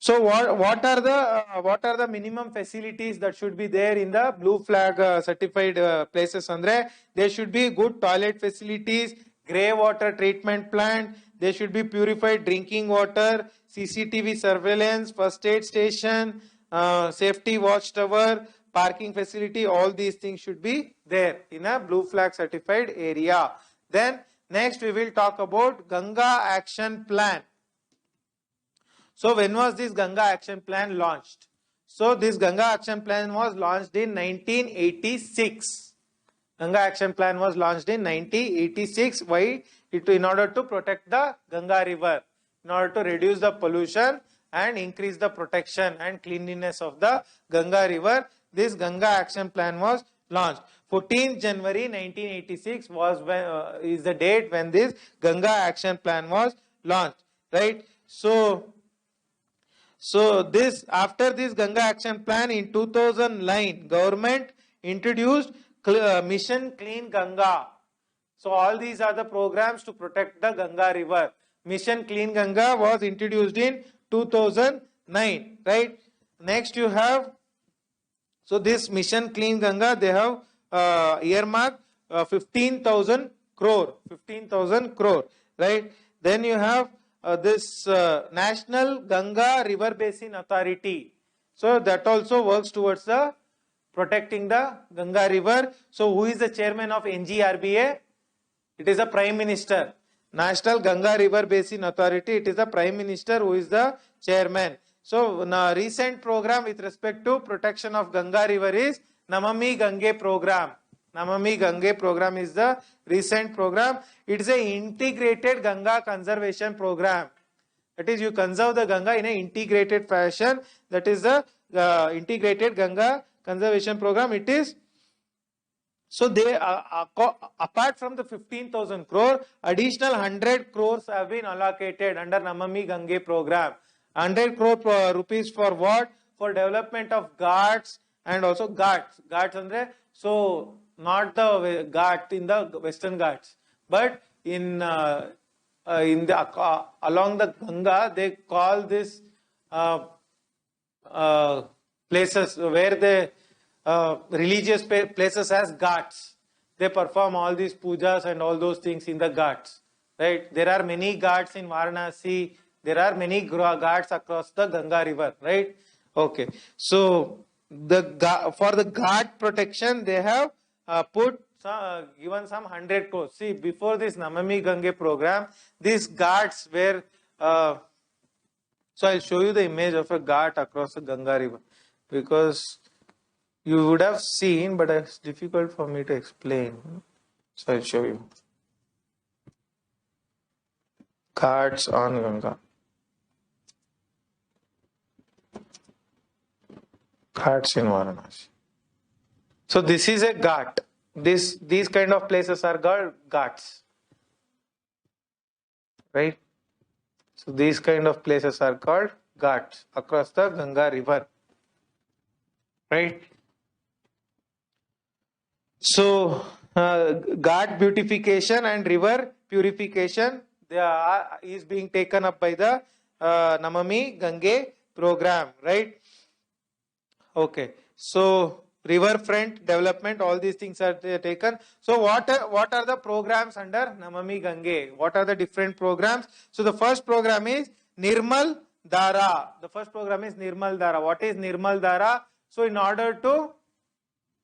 So what are the minimum facilities that should be there in the blue flag certified places? Andre, there should be good toilet facilities, grey water treatment plant, there should be purified drinking water, CCTV surveillance, first aid station, safety watchtower, parking facility. All these things should be there in a blue flag certified area. Then next we will talk about Ganga Action Plan. So when was this Ganga Action Plan launched? So this Ganga Action Plan was launched in 1986. Ganga Action Plan was launched in 1986. Why? In order to protect the Ganga River, in order to reduce the pollution and increase the protection and cleanliness of the Ganga River. This Ganga Action Plan was launched. 14th January 1986 was is the date when this Ganga Action Plan was launched, right? So this, after this Ganga Action Plan in 2009, government introduced Mission Clean Ganga. So all these are the programs to protect the Ganga River. Mission Clean Ganga was introduced in 2009, right? Next you have, so this Mission Clean Ganga, they have earmarked 15,000 crore, right? Then you have this National Ganga River Basin Authority. So that also works towards the protecting the Ganga River. So who is the chairman of NGRBA? It is the Prime Minister. National Ganga River Basin Authority, it is the Prime Minister who is the chairman. So recent program with respect to protection of Ganga River is Namami Gange program. Namami Gange program is the recent program. It is an integrated Ganga conservation program. That is, you conserve the Ganga in an integrated fashion. That is the integrated Ganga conservation program. It is, so they apart from the 15,000 crore, additional 100 crores have been allocated under Namami Gange program. 100 crore rupees for what? For development of ghats and also ghats. Ghats andre, so not the ghat in the Western Ghats, but in the along the Ganga, they call this places where the religious places as ghats. They perform all these pujas and all those things in the ghats, right? There are many ghats in Varanasi. There are many ghats across the Ganga River, right? Okay, so for the ghat protection, they have given some 100 crores. See, before this Namami Gange program, these ghats were, so I'll show you the image of a ghat across the Ganga River, because you would have seen, but it's difficult for me to explain. So I'll show you. Ghats on Ganga. Ghats in Varanasi. So this is a ghat. These kind of places are called ghats, right? So these kind of places are called ghats across the Ganga River. right? So, Ghat beautification and river purification is being taken up by the Namami Gange program, right? Okay. So, riverfront development, all these things are taken. So, what are the programs under Namami Gange? What are the different programs? So, the first program is Nirmal Dara. The first program is Nirmal Dara. What is Nirmal Dara? So, in order to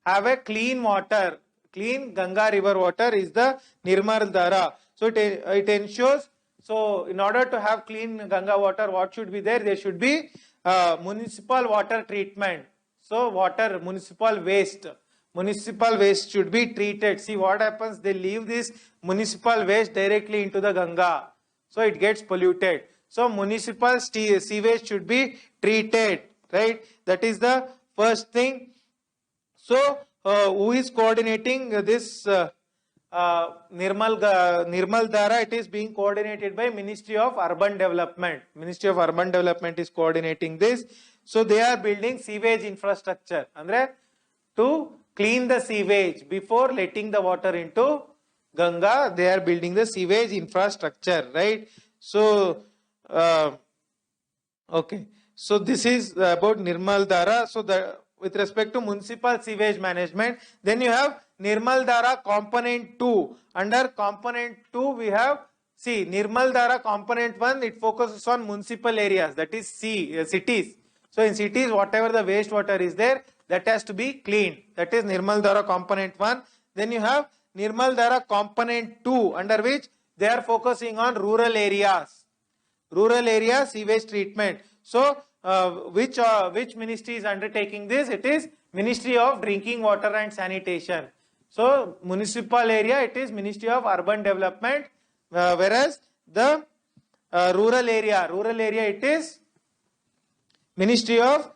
have a clean water, clean Ganga river water is the Nirmal Dara. So it ensures, so in order to have clean Ganga water, what should be there? There should be municipal water treatment. So municipal waste should be treated. See what happens, they leave this municipal waste directly into the Ganga. So it gets polluted. So municipal sewage should be treated, right? That is the first thing. So, who is coordinating this Nirmal Dara? It is being coordinated by Ministry of Urban Development. Ministry of Urban Development is coordinating this. So, they are building sewage infrastructure. Andre, to clean the sewage before letting the water into Ganga, they are building the sewage infrastructure, right? So, okay. So, this is about Nirmal Dara. So, with respect to municipal sewage management, then you have Nirmal Dara component 2. Under component 2, we have, see, Nirmal Dara component 1, it focuses on municipal areas, that is cities. So in cities, whatever the wastewater is there, that has to be cleaned. That is Nirmal Dara component 1. Then you have Nirmal Dara component 2, under which they are focusing on rural areas. Rural area sewage treatment. So, which ministry is undertaking this? It is Ministry of Drinking Water and Sanitation. So, municipal area, it is Ministry of Urban Development, whereas the rural area, it is Ministry of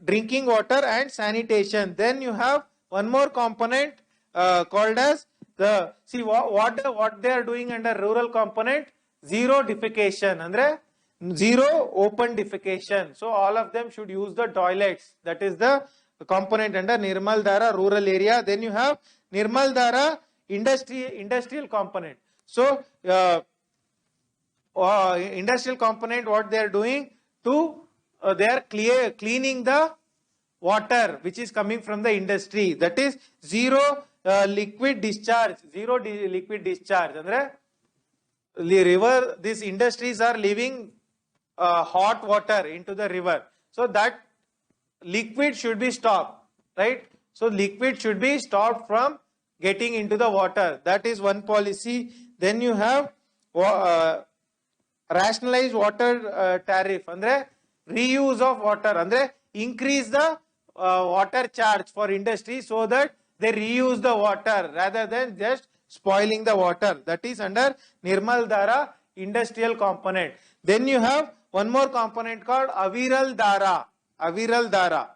Drinking Water and Sanitation. Then you have one more component called as the, see what they are doing under rural component, zero defecation, andre zero open defecation. So all of them should use the toilets. That is the component under Nirmal Dara rural area. Then you have Nirmal Dara industrial component. So industrial component, what they are doing to they are cleaning the water which is coming from the industry. That is zero liquid discharge. Liquid discharge. Andre river, these industries are leaving hot water into the river. So that liquid should be stopped, right? So liquid should be stopped from getting into the water. That is one policy. Then you have rationalized water tariff. Andre reuse of water. Andre increase the water charge for industry so that they reuse the water rather than just spoiling the water. That is under Nirmal Dara industrial component. Then you have one more component called Aviral Dara. Aviral Dara.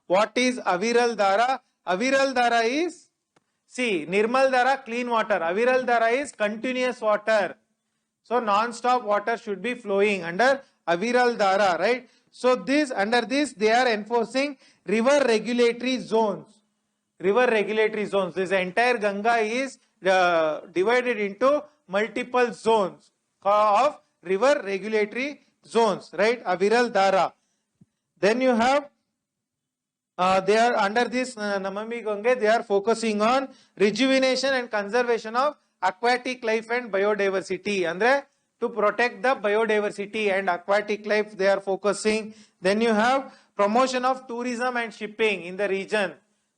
What is Aviral Dara? Aviral Dara is, see, Nirmal Dara clean water. Aviral Dara is continuous water. So non-stop water should be flowing under Aviral Dara, right? So this, under this, they are enforcing river regulatory zones. River regulatory zones. This entire Ganga is divided into multiple zones of river regulatory zones, right? Aviral Dara. Then you have, they are under this Namami Gange, they are focusing on rejuvenation and conservation of aquatic life and biodiversity. Andre, to protect the biodiversity and aquatic life, they are focusing. Then you have promotion of tourism and shipping in the region.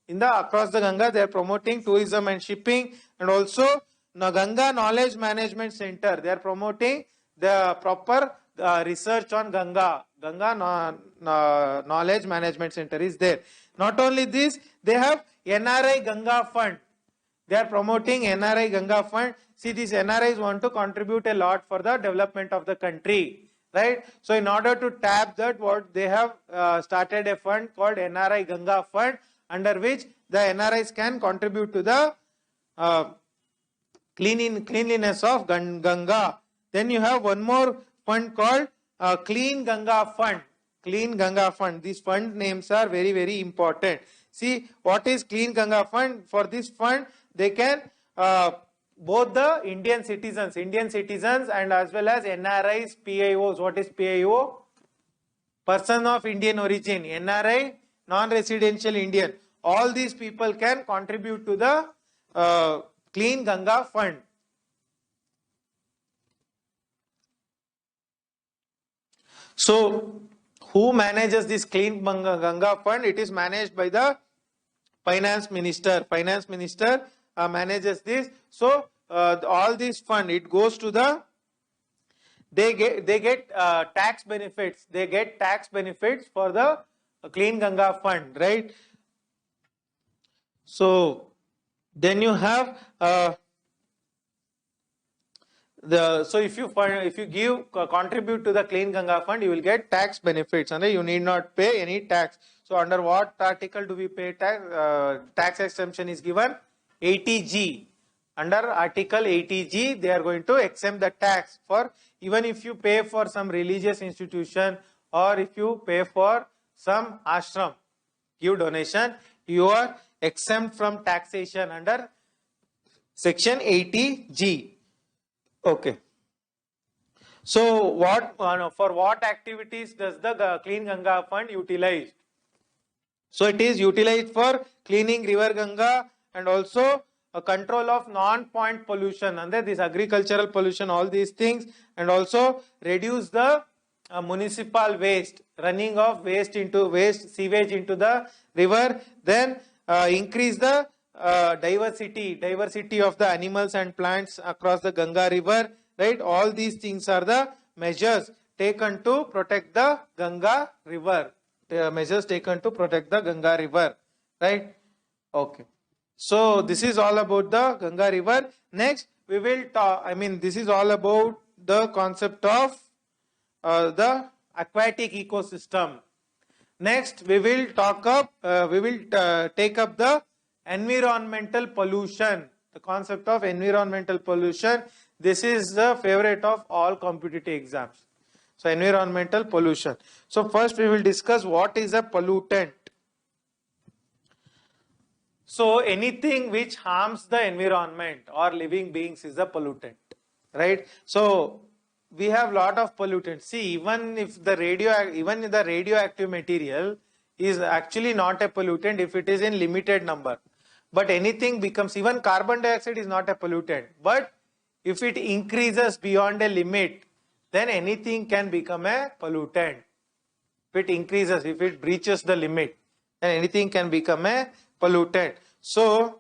Across the Ganga, they are promoting tourism and shipping, and also Ganga Knowledge Management Center. They are promoting the proper research on Ganga. Ganga Knowledge Management Center is there. Not only this, they have NRI Ganga Fund. They are promoting NRI Ganga Fund. See, these NRIs want to contribute a lot for the development of the country, right? So, in order to tap that, what they have started a fund called NRI Ganga Fund, under which the NRIs can contribute to the cleanliness of Ganga. Then you have one more fund called Clean Ganga Fund. Clean Ganga Fund. These fund names are very, very important. See, what is Clean Ganga Fund? For this fund, they can both the Indian citizens and as well as NRIs, PIOs. What is PIO? Person of Indian origin. NRI, non-residential Indian. All these people can contribute to the Clean Ganga Fund. So, who manages this Clean Ganga Fund? It is managed by the Finance Minister. Finance Minister manages this. So, all this fund, it goes to the, they get tax benefits. They get tax benefits for the Clean Ganga Fund, right? So, then you have if you give contribute to the Clean Ganga Fund, you will get tax benefits, and you need not pay any tax. So under what article do we pay tax? Tax exemption is given 80G. Under article 80G, they are going to exempt the tax for even if you pay for some religious institution or if you pay for some ashram, give donation, you are exempt from taxation under section 80G. Okay. So, for what activities does the Clean Ganga Fund utilize? So, it is utilized for cleaning river Ganga and also a control of non-point pollution and this agricultural pollution, all these things, and also reduce the municipal waste, running of sewage into the river, then increase the diversity of the animals and plants across the Ganga river, right? All these things are the measures taken to protect the Ganga river. Measures taken to protect the Ganga river, right? Okay. So this is all about the Ganga river. Next, we will talk. This is all about the concept of the aquatic ecosystem. Next, we will take up the environmental pollution, the concept of environmental pollution. This is the favorite of all competitive exams. So, environmental pollution. So, first we will discuss what is a pollutant. So, anything which harms the environment or living beings is a pollutant, right? So, we have lot of pollutants. See, even the radioactive material is actually not a pollutant if it is in limited number. But anything becomes, even carbon dioxide is not a pollutant. But if it increases beyond a limit, then anything can become a pollutant. If it increases, if it breaches the limit, then anything can become a pollutant. So,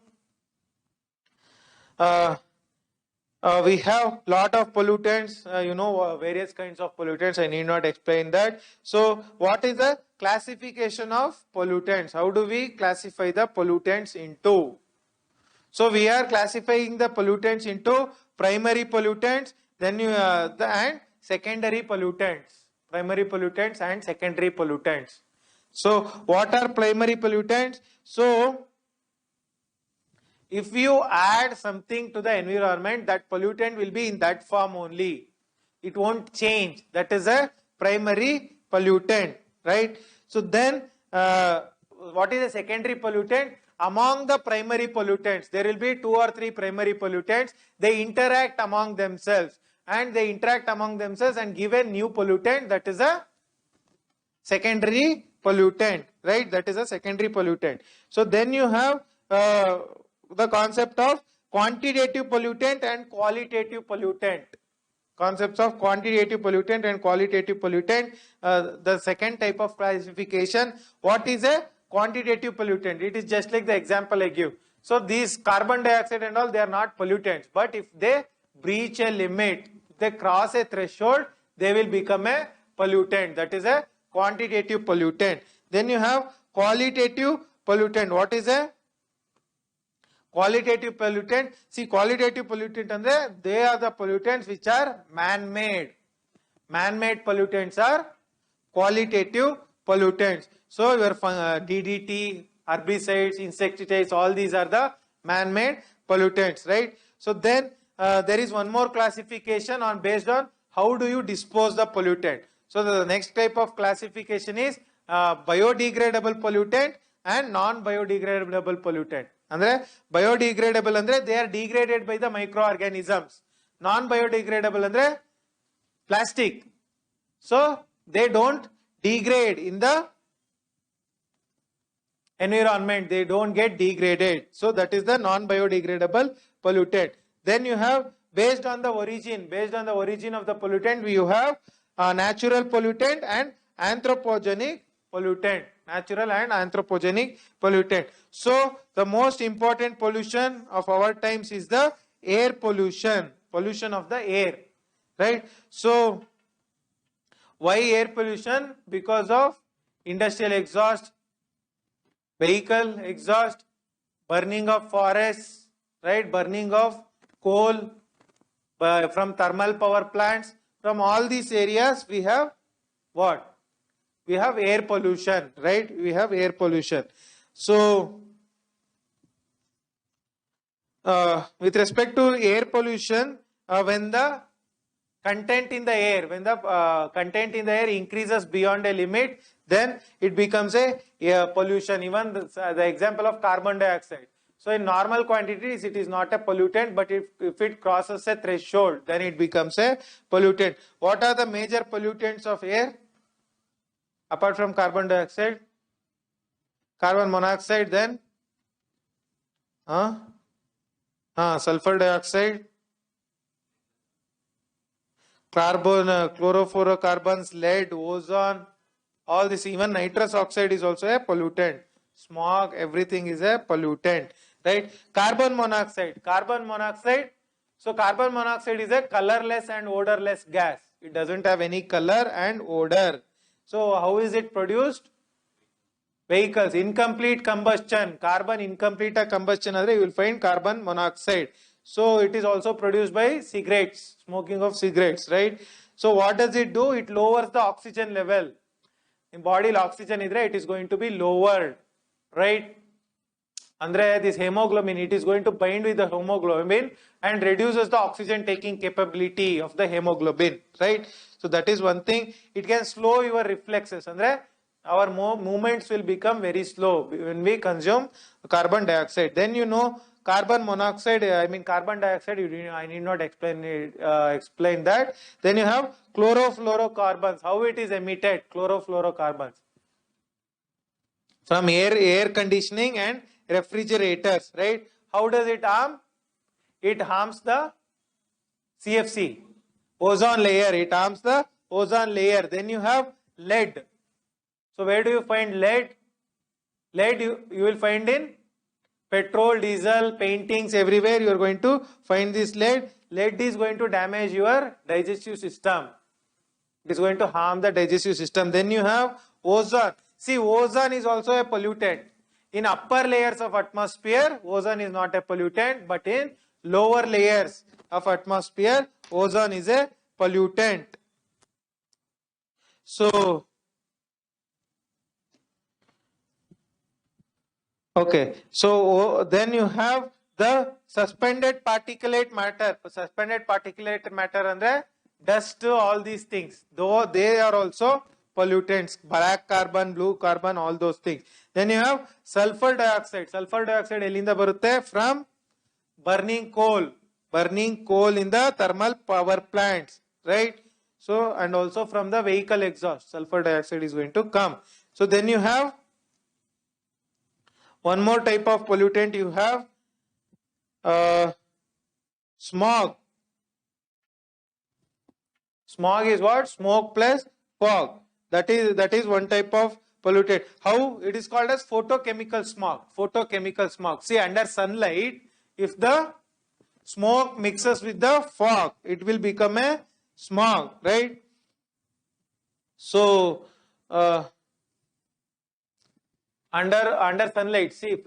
we have lot of pollutants, various kinds of pollutants. I need not explain that. So, what is the classification of pollutants? How do we classify the pollutants into? So, we are classifying the pollutants into primary pollutants, then and secondary pollutants. Primary pollutants and secondary pollutants. So, what are primary pollutants? So, if you add something to the environment, that pollutant will be in that form only. It won't change. That is a primary pollutant, right? So then, what is a secondary pollutant? Among the primary pollutants, there will be 2 or 3 primary pollutants. They interact among themselves and give a new pollutant. That is a secondary pollutant, right? That is a secondary pollutant. So then you have the concept of quantitative pollutant and qualitative pollutant. Concepts of quantitative pollutant and qualitative pollutant. The second type of classification. What is a quantitative pollutant? It is just like the example I give. So these carbon dioxide and all, they are not pollutants. But if they breach a limit, if they cross a threshold, they will become a pollutant. That is a quantitative pollutant. Then you have qualitative pollutant. What is a qualitative pollutant? See, qualitative pollutant, they are the pollutants which are man-made. Man-made pollutants are qualitative pollutants. So, your DDT, herbicides, insecticides, all these are the man-made pollutants, right? So, then there is one more classification based on how do you dispose the pollutant. So the next type of classification is biodegradable pollutant and non-biodegradable pollutant. Andre biodegradable andre they are degraded by the microorganisms. Non-biodegradable andre plastic. So they don't degrade in the environment, they don't get degraded. So that is the non-biodegradable pollutant. Then you have based on the origin of the pollutant, you have natural pollutant and anthropogenic pollutant. Natural and anthropogenic pollutant. So the most important pollution of our times is the air pollution of the air, right? So why air pollution? Because of industrial exhaust, vehicle exhaust, burning of forests, right? Burning of coal from thermal power plants. From all these areas we have what? We have air pollution, right? We have air pollution. So with respect to air pollution, when the content in the air, content in the air increases beyond a limit, then it becomes a pollution. Even the example of carbon dioxide. So in normal quantities it is not a pollutant, but if it crosses a threshold, then it becomes a pollutant. What are the major pollutants of air apart from carbon dioxide? Carbon monoxide, then sulfur dioxide, carbon, chlorofluorocarbons, lead, ozone, all this. Even nitrous oxide is also a pollutant. Smog, everything is a pollutant, right? Carbon monoxide. So carbon monoxide is a colorless and odorless gas. It doesn't have any color and odor. So how is it produced? Vehicles, incomplete combustion, carbon incomplete combustion, you will find carbon monoxide. So it is also produced by cigarettes, smoking of cigarettes, right? So what does it do? It lowers the oxygen level. In body oxygen idre, it is going to be lowered, right? Andre this hemoglobin, it is going to bind with the hemoglobin and reduces the oxygen taking capability of the hemoglobin, right? So that is one thing. It can slow your reflexes. Andre our movements will become very slow when we consume carbon dioxide. Then you know carbon monoxide, carbon dioxide, I need not explain that. Then you have chlorofluorocarbons. How it is emitted? Chlorofluorocarbons from air conditioning and refrigerators, right? How does it harm? It harms the CFC, ozone layer. It harms the ozone layer. Then you have lead. So where do you find lead? Lead you will find in petrol, diesel, paintings, everywhere you are going to find this lead. Lead is going to damage your digestive system. It is going to harm the digestive system. Then you have ozone. See, ozone is also a pollutant. In upper layers of atmosphere, ozone is not a pollutant, but in lower layers of atmosphere, ozone is a pollutant. So okay, so then you have the suspended particulate matter. Suspended particulate matter andre dust, all these things, though they are also pollutants. Black carbon, blue carbon, all those things. Then you have sulfur dioxide. Sulfur dioxide elinda barutte? From burning coal in the thermal power plants, right? So and also from the vehicle exhaust, sulfur dioxide is going to come. So then you have one more type of pollutant. You have smog. Smog is what? Smoke plus fog. That is one type of pollutant. How it is called as photochemical smog. Photochemical smog. See, under sunlight, if the smoke mixes with the fog, it will become a smog, right? So under sunlight, see,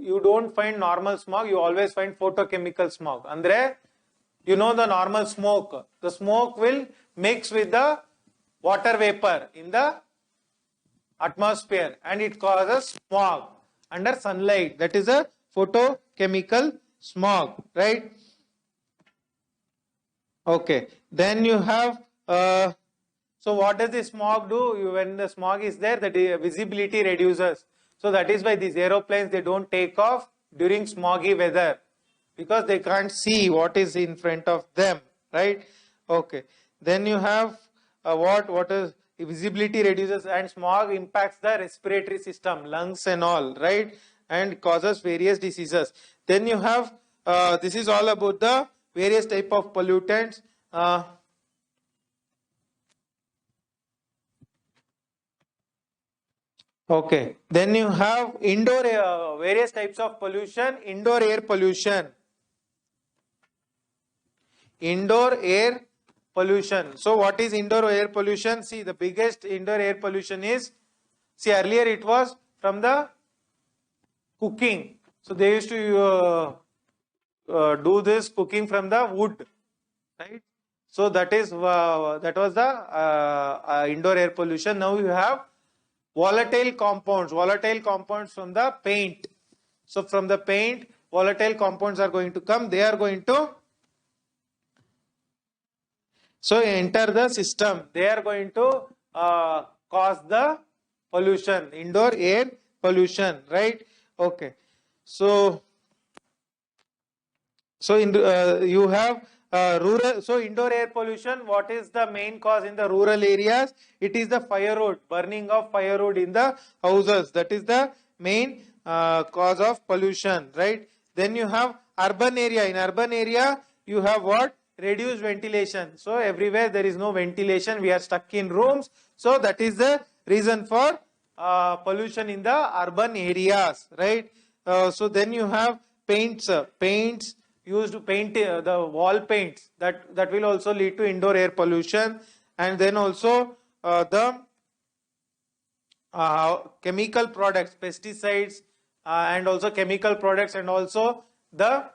you don't find normal smog, you always find photochemical smog. Andre, you know the normal smoke, the smoke will mix with the water vapor in the atmosphere and it causes smog under sunlight. That is a photochemical smog, right? Okay, then you have So what does the smog do? When the smog is there, the visibility reduces. So that is why these aeroplanes, they don't take off during smoggy weather, because they can't see what is in front of them, right? Okay. Then you have what is visibility reduces, and smog impacts the respiratory system, lungs and all, right? And causes various diseases. Then you have this is all about the various type of pollutants. Okay. Then you have indoor various types of pollution. Indoor air pollution. Indoor air pollution. So what is indoor air pollution? See, the biggest indoor air pollution is, see, earlier it was from the cooking. So they used to do this cooking from the wood, right? So that was the indoor air pollution. Now you have volatile compounds from the paint. So from the paint, volatile compounds are going to come. They are going to enter the system. They are going to cause the pollution, indoor air pollution, right? Okay. So you have rural. So indoor air pollution, what is the main cause in the rural areas? It is the firewood, burning of firewood in the houses. That is the main cause of pollution, right? Then you have urban area. In urban area, you have what? Reduced ventilation. So everywhere there is no ventilation. We are stuck in rooms. So that is the reason for pollution in the urban areas, right? So then you have paints. Paints used to paint the wall paints. That will also lead to indoor air pollution. And then also the chemical products, pesticides, and also chemical products, and also the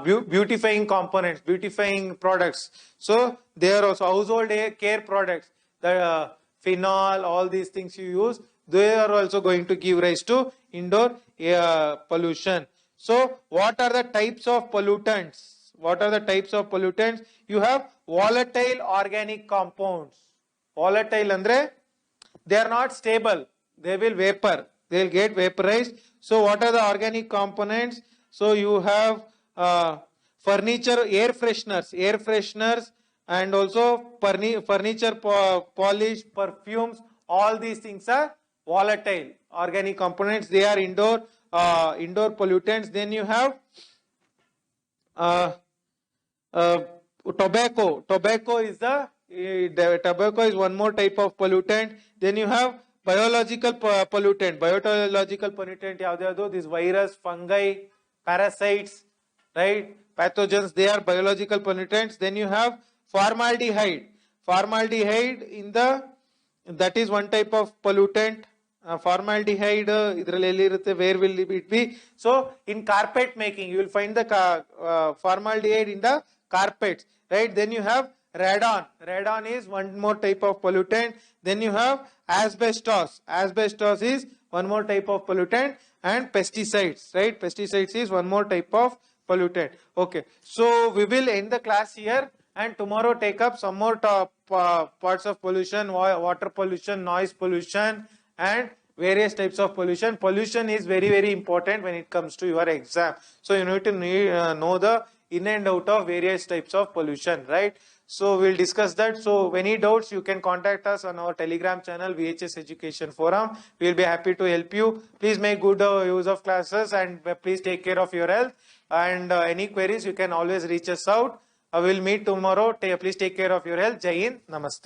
beautifying components, beautifying products. So they are also household care products, the phenol, all these things you use, they are also going to give rise to indoor air pollution. So what are the types of pollutants? What are the types of pollutants? You have volatile organic compounds. Volatile andre, they are not stable. They will vapor. They will get vaporized. So what are the organic components? So you have furniture, air fresheners, and also furniture polish, perfumes. All these things are volatile organic components. They are indoor pollutants. Then you have tobacco. Tobacco is one more type of pollutant. Then you have biological pollutant. Biological pollutant yavyadu? This virus, fungi, parasites, right? Pathogens, they are biological pollutants. Then you have formaldehyde. Formaldehyde that is one type of pollutant. Formaldehyde, where will it be? So in carpet making, you will find the formaldehyde in the carpets, right? Then you have radon. Radon is one more type of pollutant. Then you have asbestos. Asbestos is one more type of pollutant. And pesticides, right? Pesticides is one more type of pollutant. Okay, so we will end the class here, and tomorrow take up some more parts of pollution, water pollution, noise pollution, and various types of pollution. Pollution is very, very important when it comes to your exam. So you need to know the in and out of various types of pollution, right? So we'll discuss that. So any doubts, you can contact us on our Telegram channel, VHS Education Forum. We'll be happy to help you. Please make good use of classes, and please take care of your health. And any queries, you can always reach us out. We'll meet tomorrow. Please take care of your health. Jai Hind. Namaste.